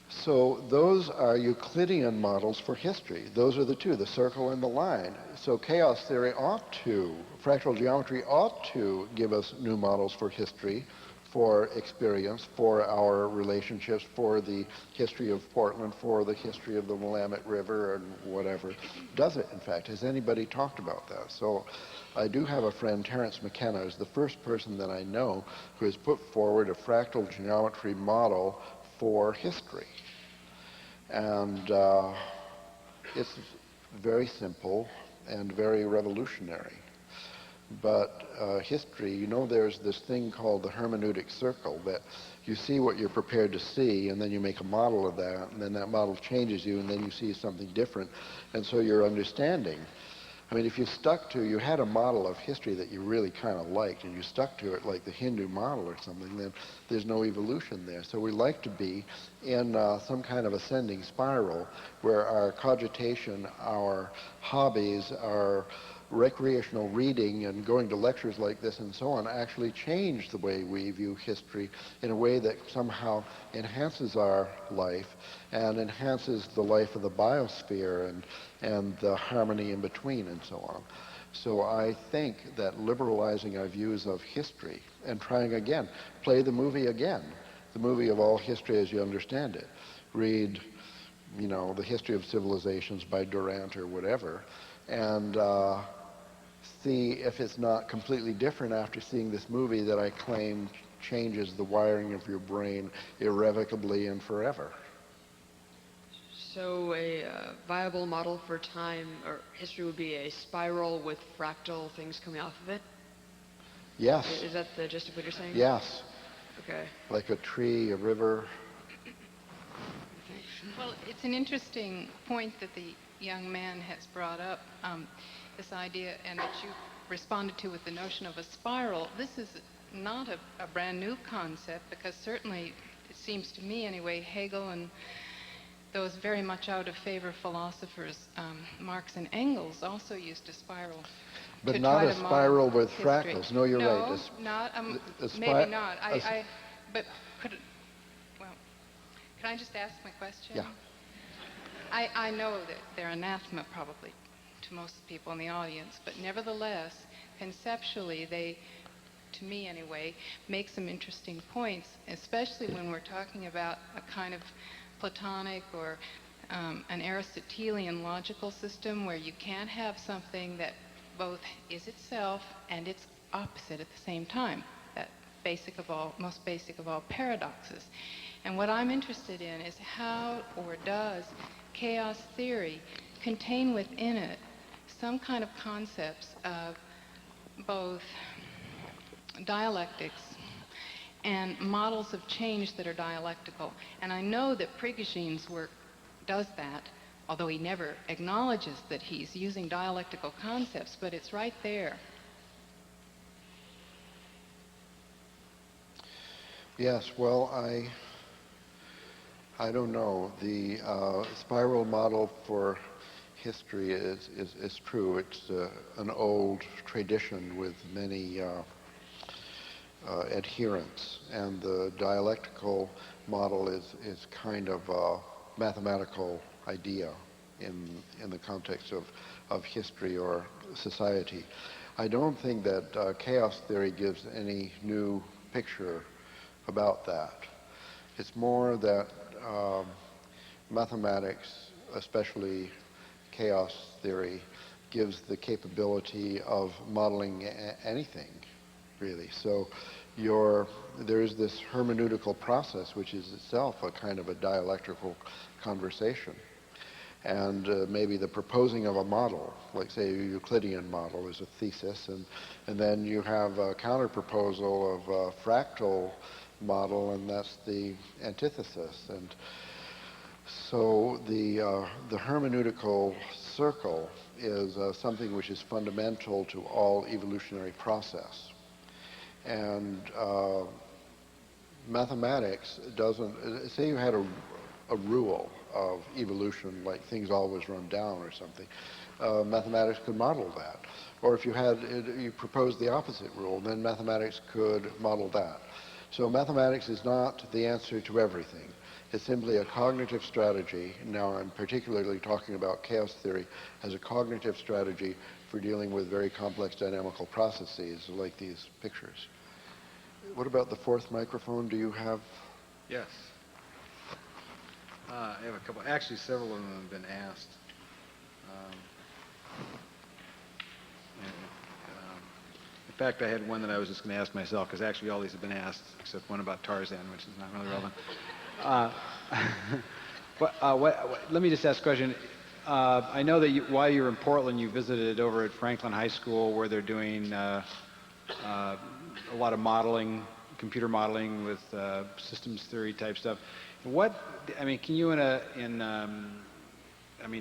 So those are Euclidean models for history. Those are the two, the circle and the line. So chaos theory fractal geometry ought to give us new models for history, for experience, for our relationships, for the history of Portland, for the history of the Willamette River and whatever. Does it, in fact? Has anybody talked about that? So I do have a friend, Terence McKenna, is the first person that I know who has put forward a fractal geometry model for history. And it's very simple and very revolutionary. But history, there's this thing called the hermeneutic circle, that you see what you're prepared to see, and then you make a model of that, and then that model changes you, and then you see something different. And so your understanding, if you had a model of history that you really kind of liked, and you stuck to it like the Hindu model or something, then there's no evolution there. So we like to be in some kind of ascending spiral where our cogitation, our hobbies, our recreational reading and going to lectures like this and so on actually change the way we view history in a way that somehow enhances our life and enhances the life of the biosphere and the harmony in between and so on. So I think that liberalizing our views of history and trying again, play the movie again, the movie of all history as you understand it. Read, The History of Civilizations by Durant or whatever, and see if it's not completely different after seeing this movie that I claim changes the wiring of your brain irrevocably and forever. So a viable model for time or history would be a spiral with fractal things coming off of it? Yes. Is that the gist of what you're saying? Yes. Okay. Like a tree, a river. Well, it's an interesting point that the young man has brought up, this idea, and that you responded to with the notion of a spiral. This is not a brand new concept, because certainly, it seems to me anyway, Hegel and those very much out of favor philosophers, Marx and Engels, also used a spiral. But not a spiral with fractals. No, you're no, right. Not, maybe not. But can I just ask my question? Yeah. I know that they're anathema probably to most people in the audience, but nevertheless, conceptually, they, to me anyway, make some interesting points, especially when we're talking about a kind of Platonic or an Aristotelian logical system where you can't have something that both is itself and its opposite at the same time. That most basic of all paradoxes. And what I'm interested in is how or does chaos theory contain within it some kind of concepts of both dialectics and models of change that are dialectical. And I know that Prigoghine's work does that, although he never acknowledges that he's using dialectical concepts, but it's right there. Yes, well, I don't know. The spiral model for history is true. It's an old tradition with many adherents, and the dialectical model is kind of a mathematical idea in the context of history or society. I don't think that chaos theory gives any new picture about that. It's more that mathematics, especially chaos theory, gives the capability of modeling anything, really. So there is this hermeneutical process, which is itself a kind of a dialectical conversation. And maybe the proposing of a model, like say a Euclidean model, is a thesis, and then you have a counter-proposal of a fractal model, and that's the antithesis. And so the hermeneutical circle is something which is fundamental to all evolutionary process. And mathematics doesn't, say you had a rule of evolution, like things always run down or something, mathematics could model that. Or if you proposed the opposite rule, then mathematics could model that. So mathematics is not the answer to everything. It's simply a cognitive strategy. Now I'm particularly talking about chaos theory as a cognitive strategy for dealing with very complex dynamical processes like these pictures. What about the fourth microphone? Do you have? Yes. I have a couple, actually several of them have been asked. In fact, I had one that I was just going to ask myself, because actually all these have been asked, except one about Tarzan, which is not really relevant. Let me just ask a question. I know that while you were in Portland, you visited over at Franklin High School, where they're doing a lot of modeling, computer modeling with systems theory type stuff. Can you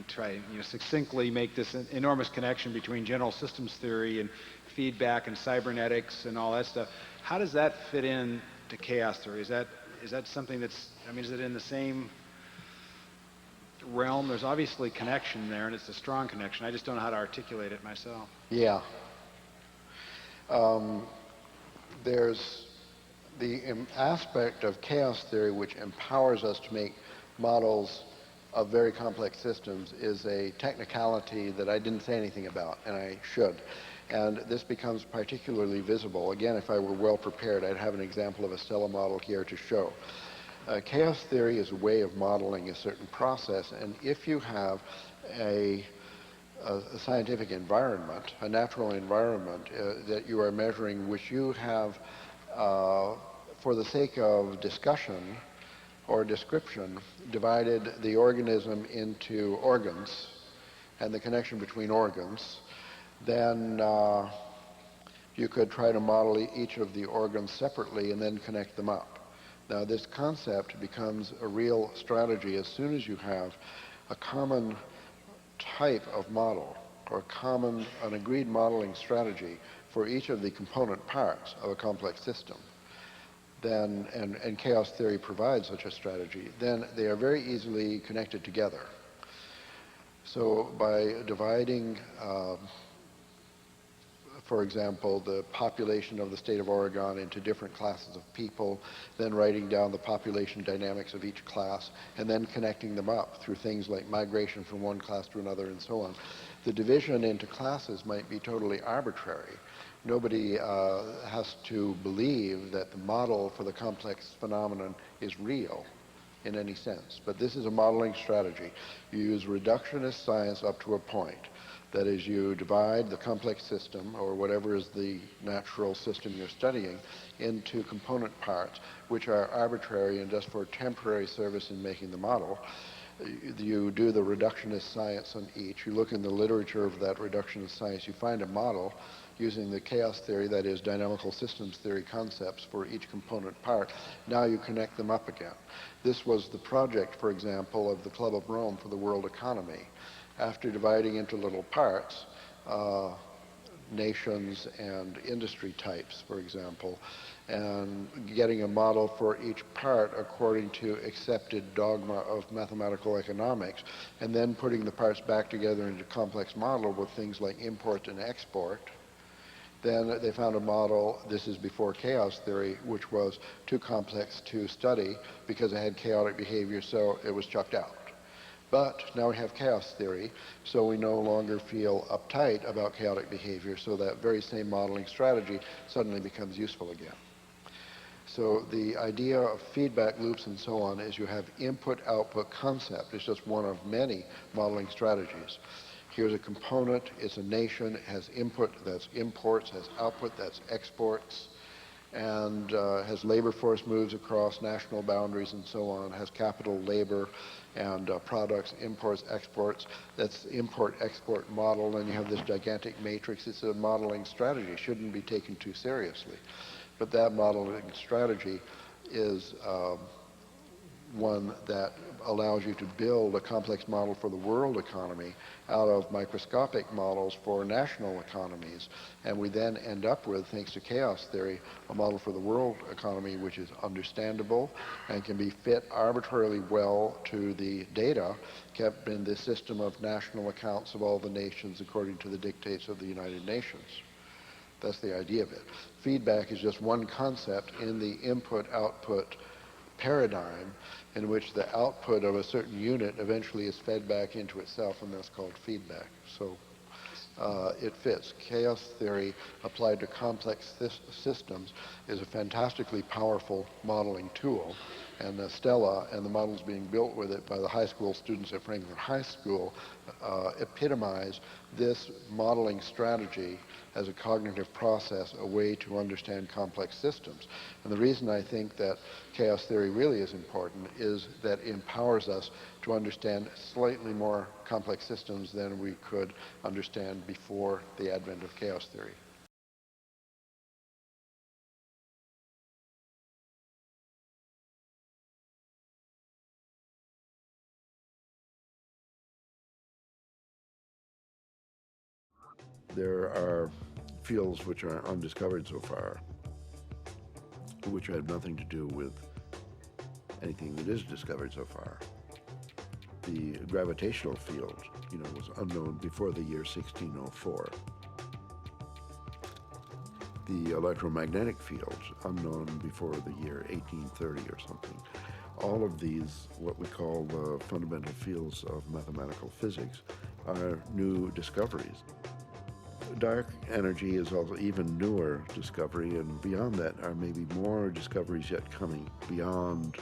try succinctly make this an enormous connection between general systems theory and feedback and cybernetics and all that stuff? How does that fit in to chaos theory? Is that something that's, is it in the same realm? There's obviously connection there, and it's a strong connection. I just don't know how to articulate it myself. Yeah. There's the aspect of chaos theory which empowers us to make models of very complex systems is a technicality that I didn't say anything about, and I should. And this becomes particularly visible. Again, if I were well prepared, I'd have an example of a Stella model here to show. Chaos theory is a way of modeling a certain process, and if you have a scientific environment, a natural environment that you are measuring, which you have, for the sake of discussion or description, divided the organism into organs and the connection between organs, then you could try to model each of the organs separately and then connect them up. Now, this concept becomes a real strategy as soon as you have a common type of model or an agreed modeling strategy for each of the component parts of a complex system. Then, and chaos theory provides such a strategy, then they are very easily connected together. So by dividing, for example, the population of the state of Oregon into different classes of people, then writing down the population dynamics of each class, and then connecting them up through things like migration from one class to another and so on. The division into classes might be totally arbitrary. Nobody has to believe that the model for the complex phenomenon is real in any sense. But this is a modeling strategy. You use reductionist science up to a point. That is, you divide the complex system, or whatever is the natural system you're studying, into component parts, which are arbitrary and just for temporary service in making the model. You do the reductionist science on each. You look in the literature of that reductionist science. You find a model using the chaos theory, that is dynamical systems theory concepts for each component part. Now you connect them up again. This was the project, for example, of the Club of Rome for the world economy. After dividing into little parts, nations and industry types, for example, and getting a model for each part according to accepted dogma of mathematical economics, and then putting the parts back together into a complex model with things like import and export. Then they found a model, this is before chaos theory, which was too complex to study because it had chaotic behavior, so it was chucked out. But now we have chaos theory, so we no longer feel uptight about chaotic behavior, so that very same modeling strategy suddenly becomes useful again. So the idea of feedback loops and so on is you have input-output concept. It's just one of many modeling strategies. Here's a component, it's a nation, it has input, that's imports, has output, that's exports, and has labor force moves across national boundaries and so on, has capital, labor, and products, imports, exports. That's import-export model, and you have this gigantic matrix. It's a modeling strategy. It shouldn't be taken too seriously. But that modeling strategy is one that allows you to build a complex model for the world economy out of microscopic models for national economies. And we then end up with, thanks to chaos theory, a model for the world economy which is understandable and can be fit arbitrarily well to the data kept in this system of national accounts of all the nations according to the dictates of the United Nations. That's the idea of it. Feedback is just one concept in the input-output paradigm in which the output of a certain unit eventually is fed back into itself, and that's called feedback. So it fits. Chaos theory applied to complex systems is a fantastically powerful modeling tool, and Stella and the models being built with it by the high school students at Franklin High School epitomize this modeling strategy as a cognitive process, a way to understand complex systems. And the reason I think that chaos theory really is important is that it empowers us to understand slightly more complex systems than we could understand before the advent of chaos theory. There are fields which are undiscovered so far, which have nothing to do with anything that is discovered so far. The gravitational field, was unknown before the year 1604. The electromagnetic field, unknown before the year 1830 or something. All of these, what we call the fundamental fields of mathematical physics, are new discoveries. Dark energy is also even newer discovery, and beyond that are maybe more discoveries yet coming beyond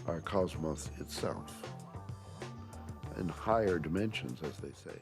our cosmos itself, in higher dimensions, as they say.